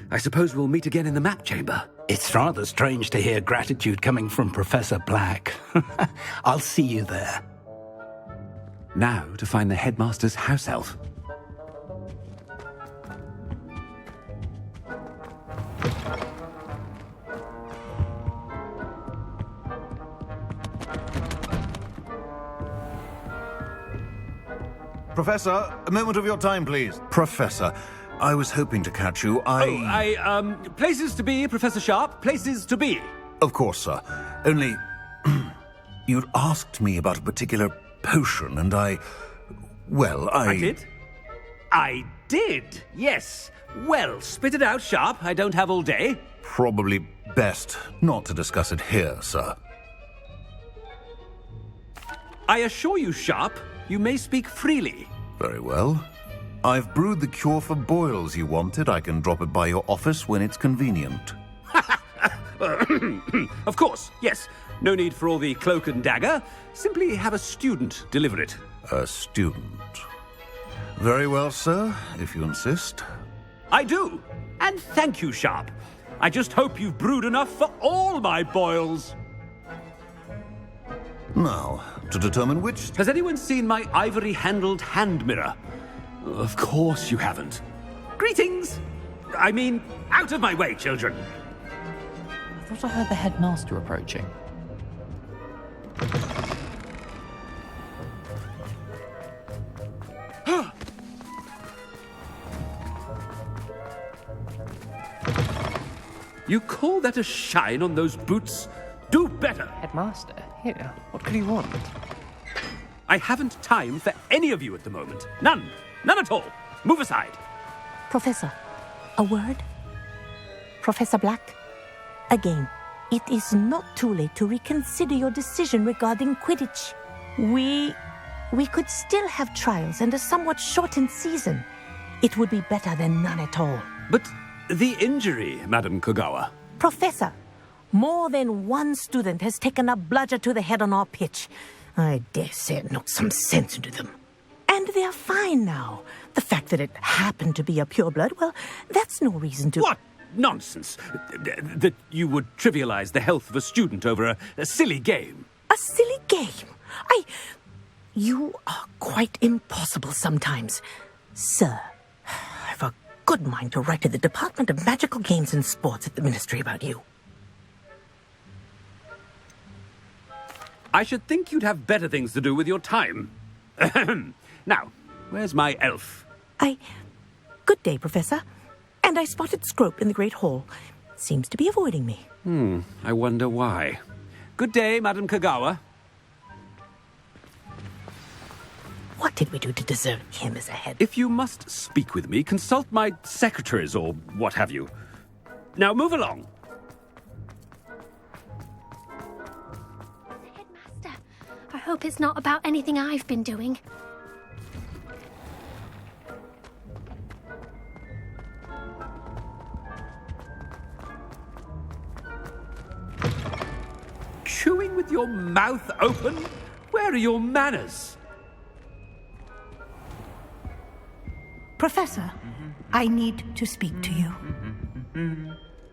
I suppose we'll meet again in the map chamber. It's rather strange to hear gratitude coming from Professor Black. I'll see you there. Now to find the headmaster's house elf. Professor, a moment of your time, please. Professor, I was hoping to catch you. Places to be, Professor Sharp. Places to be. Of course, sir. Only, you'd asked me about a particular potion, and I did? I did, yes. Well, spit it out, Sharp. I don't have all day. Probably best not to discuss it here, sir. I assure you, Sharp, you may speak freely. Very well. I've brewed the cure for boils you wanted. I can drop it by your office when it's convenient. Of course, yes. No need for all the cloak and dagger. Simply have a student deliver it. A student. Very well, sir, if you insist. I do. And thank you, Sharp. I just hope you've brewed enough for all my boils. Now, to determine which... Has anyone seen my ivory-handled hand mirror? Of course you haven't. Greetings! I mean, out of my way, children. I thought I heard the headmaster approaching. You call that a shine on those boots? Do better! Headmaster, here, what could you want? I haven't time for any of you at the moment. None. None at all. Move aside. Professor, a word? Professor Black? Again, it is not too late to reconsider your decision regarding Quidditch. We could still have trials and a somewhat shortened season. It would be better than none at all. But the injury, Madam Kagawa. Professor, more than one student has taken a bludger to the head on our pitch. I dare say it knocked some sense into them. And they're fine now. The fact that it happened to be a pureblood, well, that's no reason to... What nonsense! That you would trivialize the health of a student over a silly game. A silly game? You are quite impossible sometimes. Sir, I've a good mind to write to the Department of Magical Games and Sports at the Ministry about you. I should think you'd have better things to do with your time. Now, where's my elf? Good day, Professor. And I spotted Scrope in the Great Hall. Seems to be avoiding me. I wonder why. Good day, Madam Kagawa. What did we do to deserve him as a head? If you must speak with me, consult my secretaries or what have you. Now move along. Headmaster, I hope it's not about anything I've been doing. Chewing with your mouth open? Where are your manners? Professor, I need to speak to you.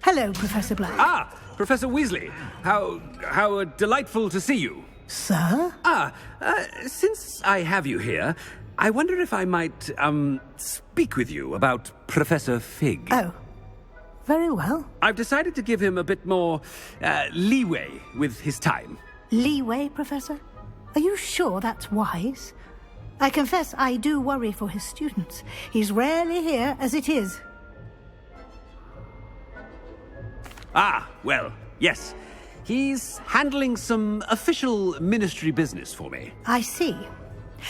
Hello, Professor Black. Ah, Professor Weasley. How delightful to see you. Sir? Since I have you here, I wonder if I might, speak with you about Professor Fig. Oh, very well. I've decided to give him a bit more, leeway with his time. Leeway, Professor? Are you sure that's wise? I confess I do worry for his students. He's rarely here as it is. Ah, well, yes. He's handling some official ministry business for me. I see.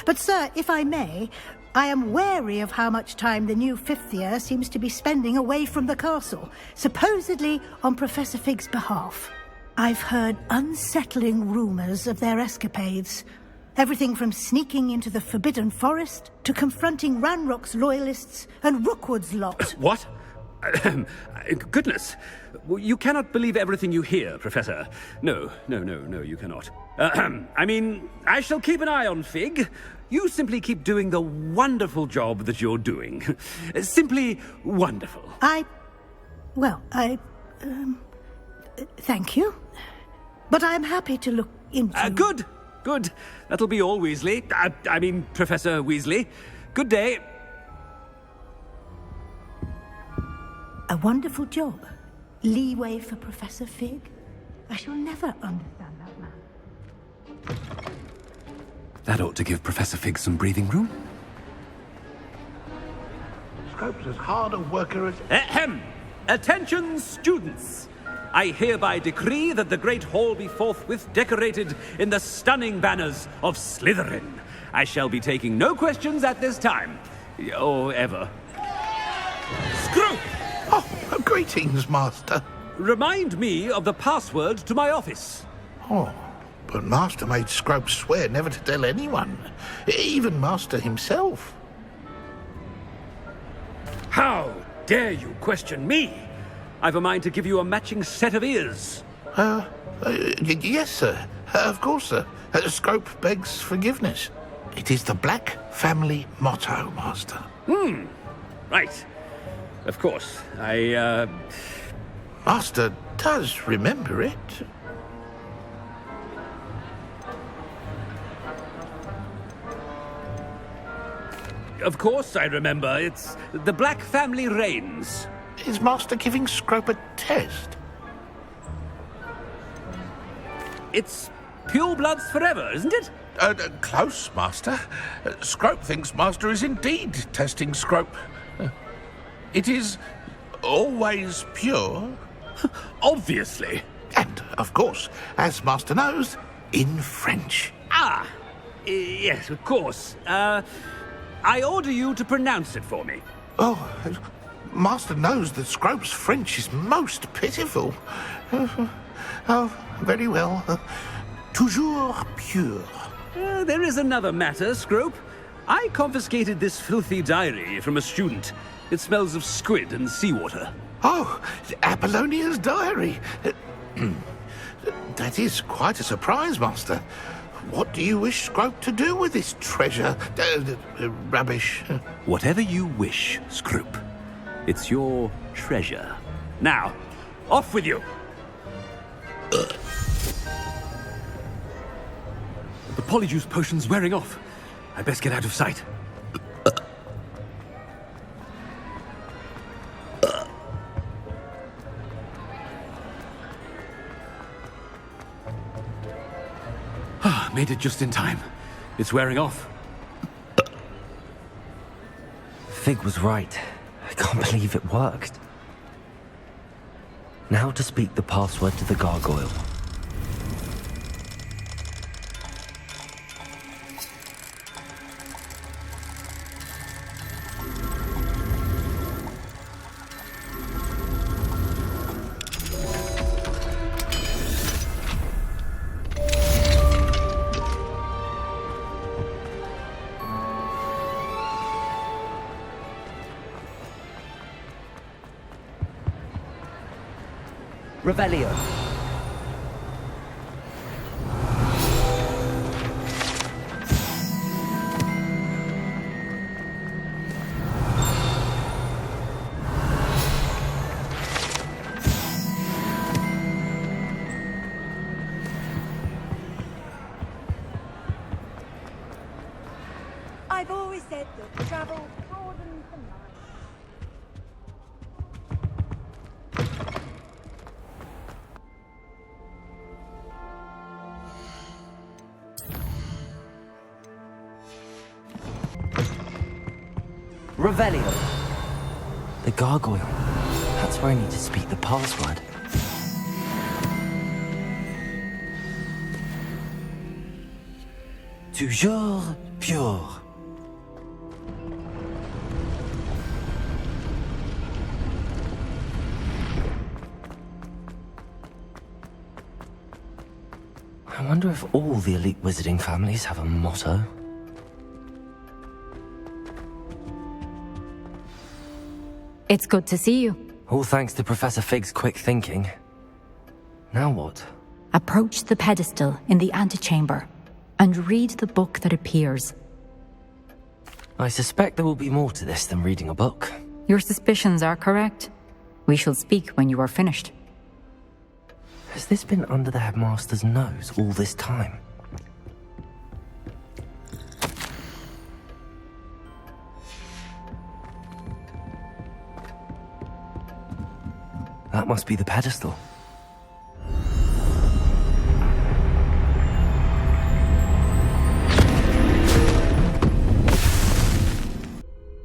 But, sir, if I may, I am wary of how much time the new fifth year seems to be spending away from the castle, supposedly on Professor Fig's behalf. I've heard unsettling rumors of their escapades. Everything from sneaking into the Forbidden Forest to confronting Ranrock's loyalists and Rookwood's lot. What? Goodness. You cannot believe everything you hear, Professor. No, you cannot. I mean, I shall keep an eye on Fig. You simply keep doing the wonderful job that you're doing. Simply wonderful. Thank you. But I'm happy to look into... Good. That'll be all, Weasley. I mean, Professor Weasley. Good day. A wonderful job. Leeway for Professor Fig. I shall never understand that man. That ought to give Professor Fig some breathing room. Scrope's as hard a worker as... Ahem! Attention, students! I hereby decree that the Great Hall be forthwith decorated in the stunning banners of Slytherin. I shall be taking no questions at this time. Or ever. Scrope! Oh, greetings, Master. Remind me of the password to my office. Oh, but Master made Scrope swear never to tell anyone. Even Master himself. How dare you question me? I've a mind to give you a matching set of ears. Yes, sir. Of course, sir. Scrope begs forgiveness. It is the Black family motto, Master. Right. Of course. Master does remember it. Of course I remember. It's the Black family reigns. Is Master giving Scrope a test? It's purebloods forever, isn't it? Close, Master. Scrope thinks Master is indeed testing Scrope. It is always pure. Obviously. And, of course, as Master knows, in French. Yes, of course. I order you to pronounce it for me. Oh, Master knows that Scrope's French is most pitiful. Oh, very well. Toujours pure. There is another matter, Scrope. I confiscated this filthy diary from a student. It smells of squid and seawater. Oh, Apollonia's diary. That is quite a surprise, Master. What do you wish Scrope to do with this treasure? Rubbish. Whatever you wish, Scrope. It's your treasure. Now, off with you. The polyjuice potion's wearing off. I best get out of sight. Made it just in time. It's wearing off. Fig was right. I can't believe it worked. Now to speak the password to the gargoyle. Revelio. I've always said that travel broadens the mind. Revelio. The gargoyle. That's where I need to speak the password. Toujours pure. I wonder if all the elite wizarding families have a motto. It's good to see you. All thanks to Professor Fig's quick thinking. Now what? Approach the pedestal in the antechamber and read the book that appears. I suspect there will be more to this than reading a book. Your suspicions are correct. We shall speak when you are finished. Has this been under the headmaster's nose all this time? That must be the pedestal.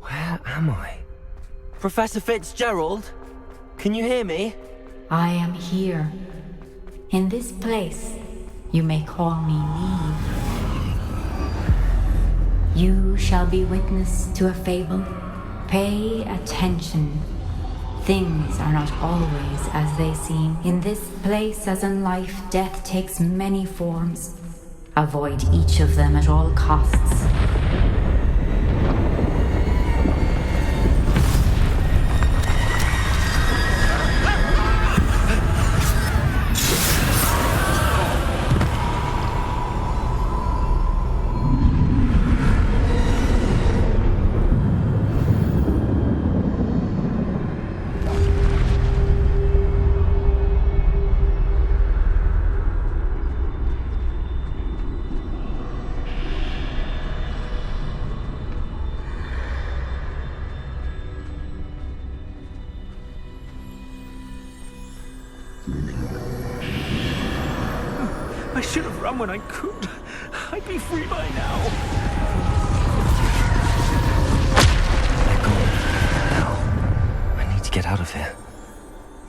Where am I? Professor Fitzgerald? Can you hear me? I am here. In this place, you may call me Neve. You shall be witness to a fable. Pay attention. Things are not always as they seem. In this place, as in life, death takes many forms. Avoid each of them at all costs. I should have run when I could. I'd be free by now. I need to get out of here.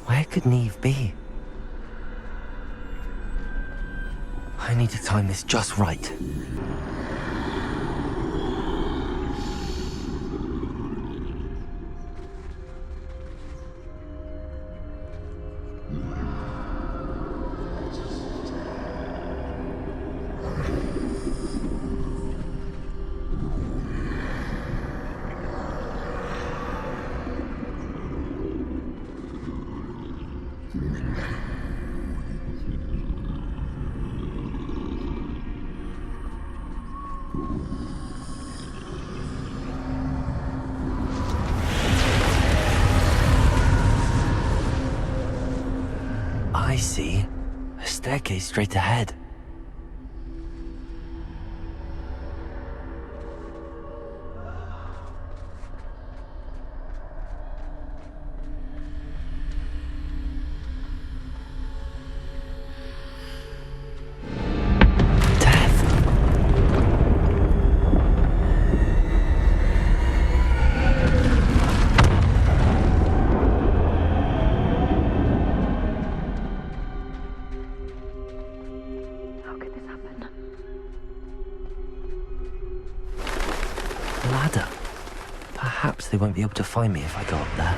Where could Neve be? I need to time this just right. I see. A staircase straight ahead. Ladder. Perhaps they won't be able to find me if I go up there.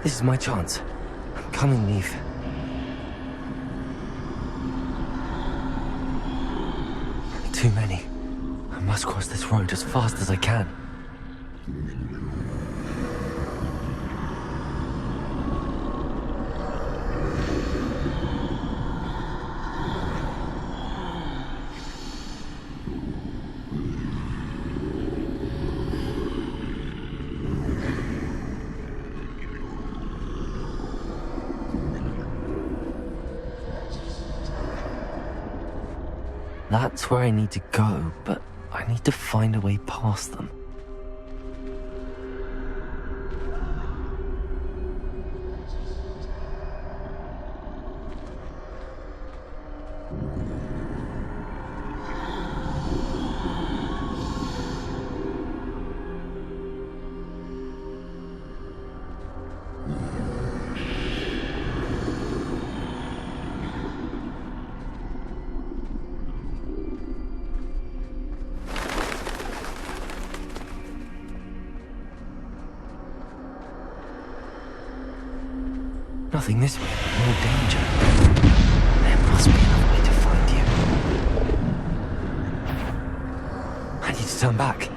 This is my chance. I'm coming, Neve. Too many. I must cross this road as fast as I can. That's where I need to go, but I need to find a way past them. Nothing this way, more danger. There must be another way to find you. I need to turn back.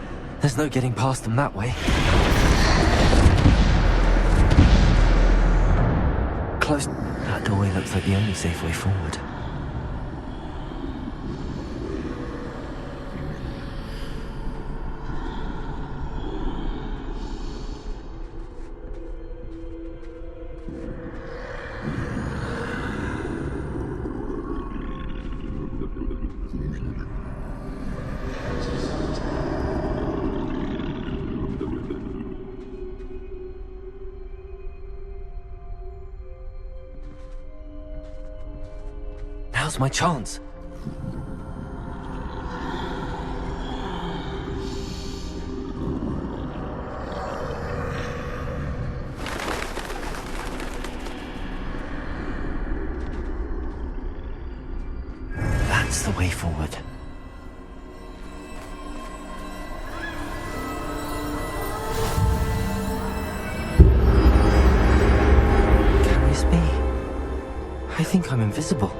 There's no getting past them that way. Close. That doorway looks like the only safe way forward. Now's my chance. That's the way forward. Carries me. I think I'm invisible.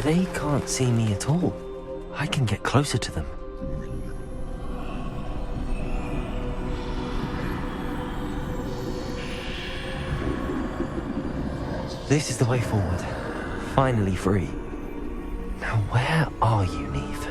They can't see me at all. I can get closer to them. This is the way forward. Finally free. Now where are you, Neve?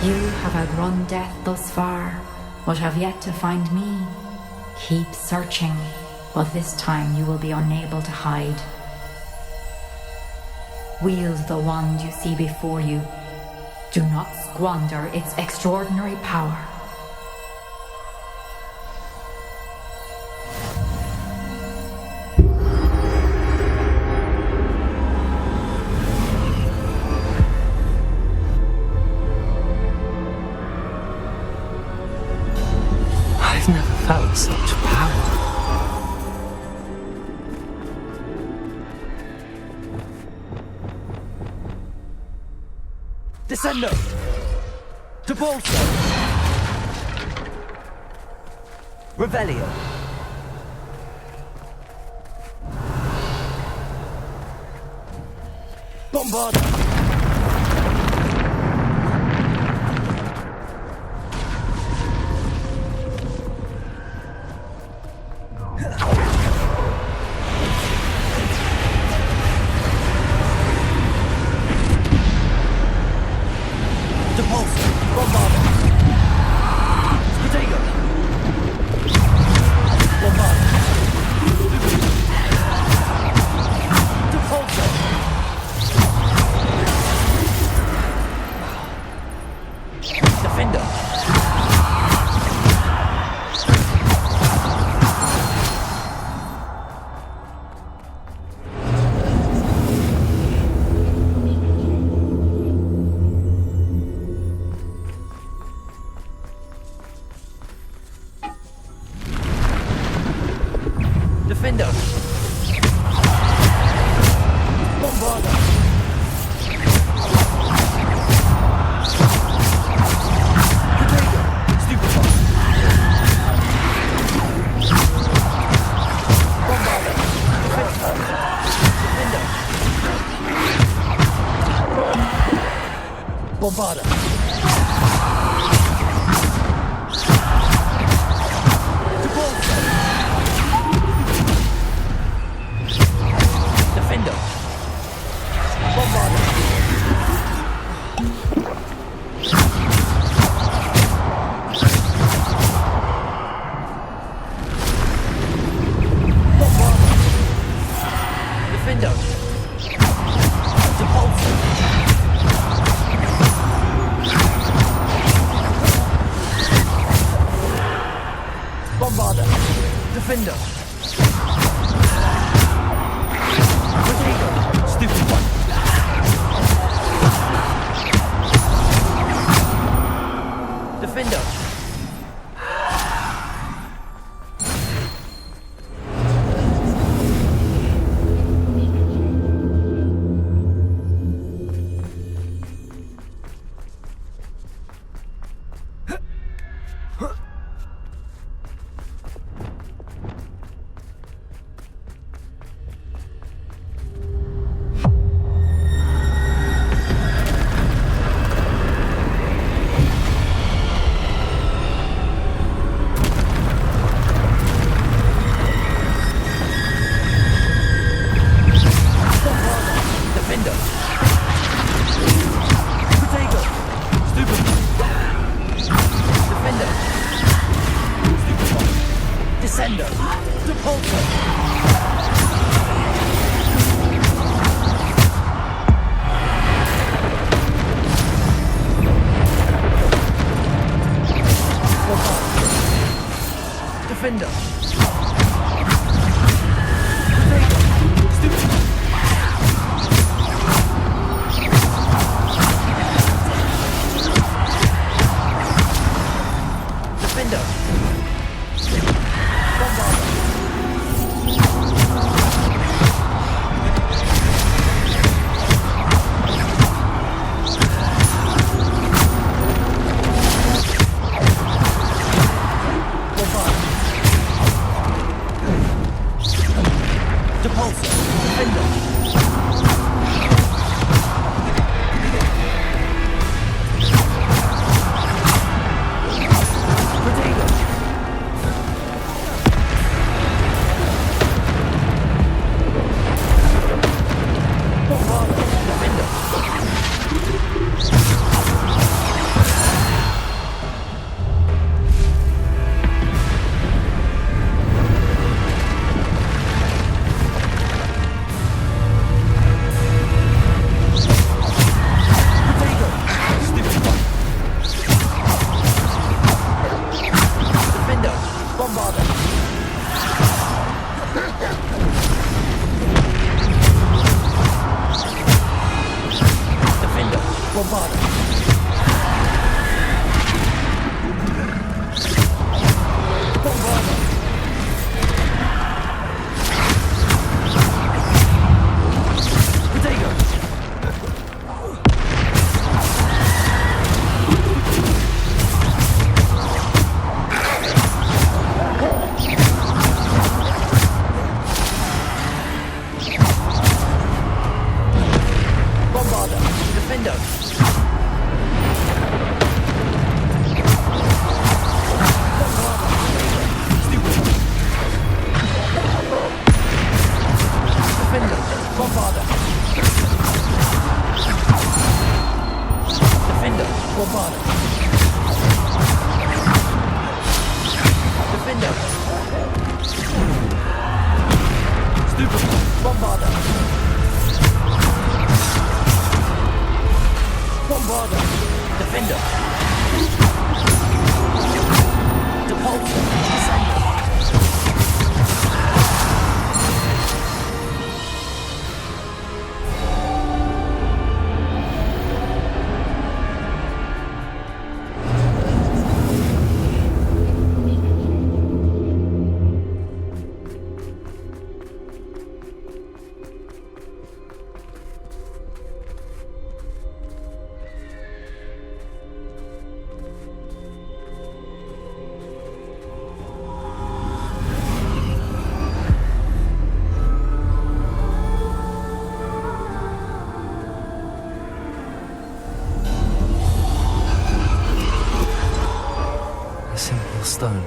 You have outrun death thus far, but have yet to find me. Keep searching, but this time you will be unable to hide. Wield the wand you see before you. Do not squander its extraordinary power. I've never felt such power. Descendo! To bolster! Revelio! Bombarda! Bombarda! Defender! Bombarda! Defender. Potato. Stupid one. Defender. Stone.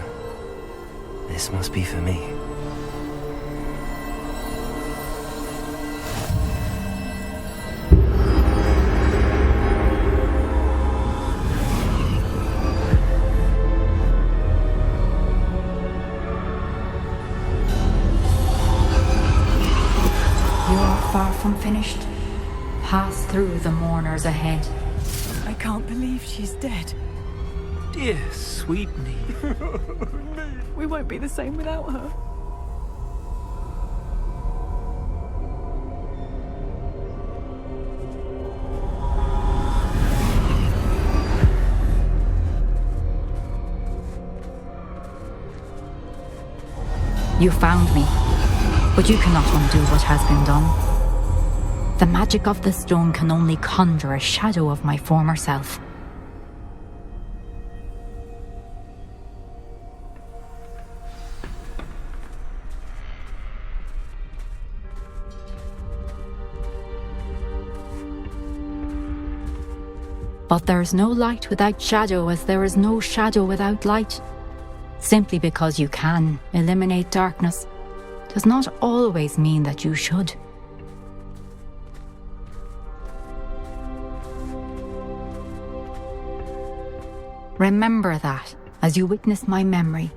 This must be for me. You are far from finished. Pass through the mourners ahead. I can't believe she's dead. Dear sweet Neve. We won't be the same without her. You found me, but you cannot undo what has been done. The magic of the stone can only conjure a shadow of my former self. But there is no light without shadow, as there is no shadow without light. Simply because you can eliminate darkness does not always mean that you should. Remember that as you witness my memory.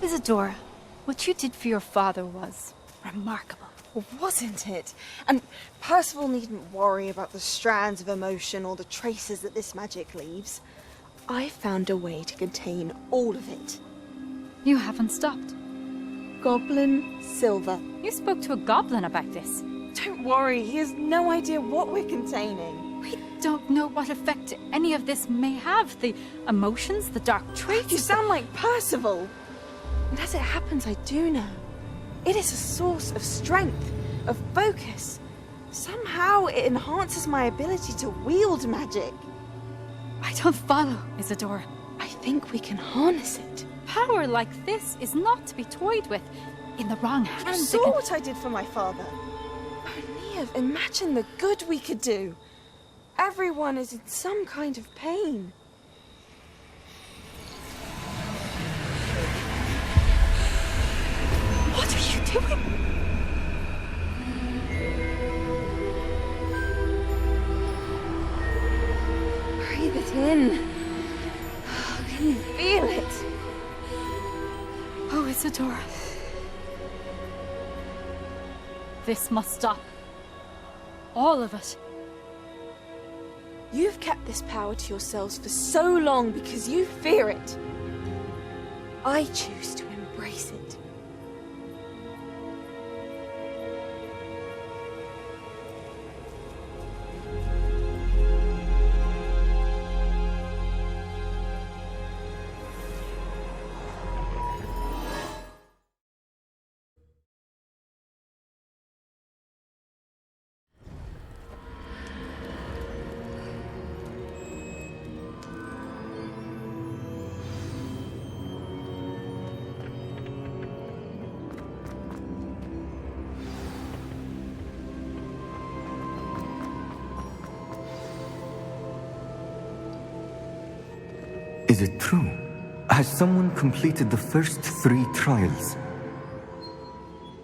Isadora, what you did for your father was remarkable. Well, wasn't it? And Percival needn't worry about the strands of emotion or the traces that this magic leaves. I found a way to contain all of it. You haven't stopped. Goblin Silver. You spoke to a goblin about this. Don't worry, he has no idea what we're containing. We don't know what effect any of this may have. The emotions, the dark traits. You sound like Percival. And as it happens, I do know. It is a source of strength, of focus. Somehow it enhances my ability to wield magic. I don't follow, Isadora. I think we can harness it. Power like this is not to be toyed with. In the wrong hands. You saw what I did for my father. Oh, Neve, imagine the good we could do. Everyone is in some kind of pain. What are you doing? Breathe it in. Can you feel it? Oh, Isadora. This must stop. All of it. You've kept this power to yourselves for so long because you fear it. I choose to embrace it. Is it true? Has someone completed the first 3 trials?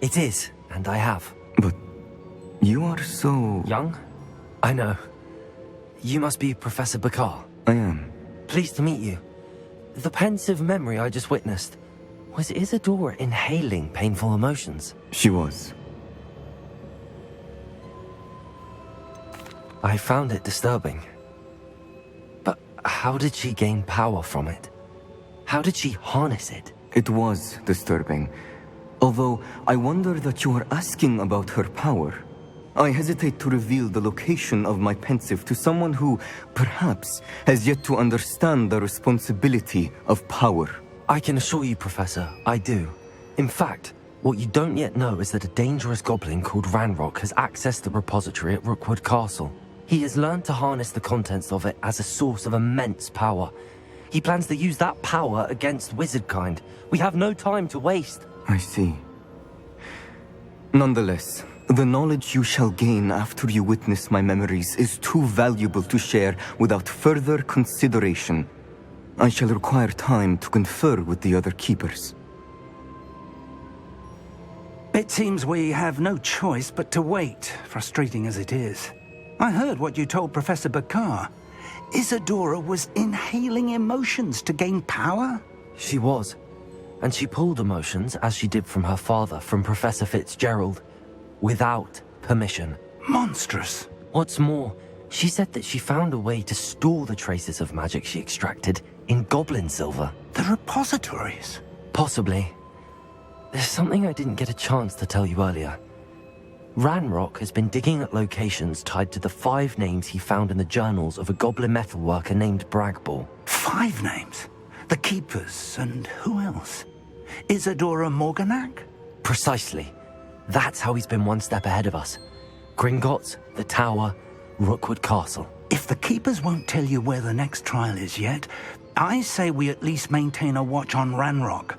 It is, and I have. But you are so... young? I know. You must be Professor Bakar. I am. Pleased to meet you. The pensive memory I just witnessed, was Isadora inhaling painful emotions? She was. I found it disturbing. But how did she gain power from it? How did she harness it? It was disturbing. Although I wonder that you are asking about her power. I hesitate to reveal the location of my pensive to someone who, perhaps, has yet to understand the responsibility of power. I can assure you, Professor, I do. In fact, what you don't yet know is that a dangerous goblin called Ranrock has accessed the repository at Rookwood Castle. He has learned to harness the contents of it as a source of immense power. He plans to use that power against wizardkind. We have no time to waste. I see. Nonetheless, the knowledge you shall gain after you witness my memories is too valuable to share without further consideration. I shall require time to confer with the other keepers. It seems we have no choice but to wait, frustrating as it is. I heard what you told Professor Bakar. Isadora was inhaling emotions to gain power? She was. And she pulled emotions, as she did from her father, from Professor Fitzgerald, without permission. Monstrous. What's more, she said that she found a way to store the traces of magic she extracted in goblin silver. The repositories? Possibly. There's something I didn't get a chance to tell you earlier. Ranrock has been digging at locations tied to the 5 names he found in the journals of a goblin metalworker named Bragball. 5 names? The Keepers, and who else? Isadora Morganac? Precisely. That's how he's been one step ahead of us. Gringotts, the Tower, Rookwood Castle. If the Keepers won't tell you where the next trial is yet, I say we at least maintain a watch on Ranrock.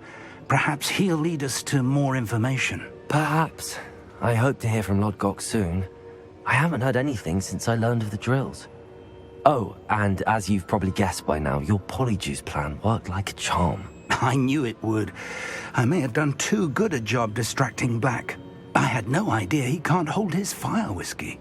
Perhaps he'll lead us to more information. Perhaps. I hope to hear from Lodgok soon. I haven't heard anything since I learned of the drills. Oh, and as you've probably guessed by now, your Polyjuice plan worked like a charm. I knew it would. I may have done too good a job distracting Black. I had no idea he can't hold his fire whiskey.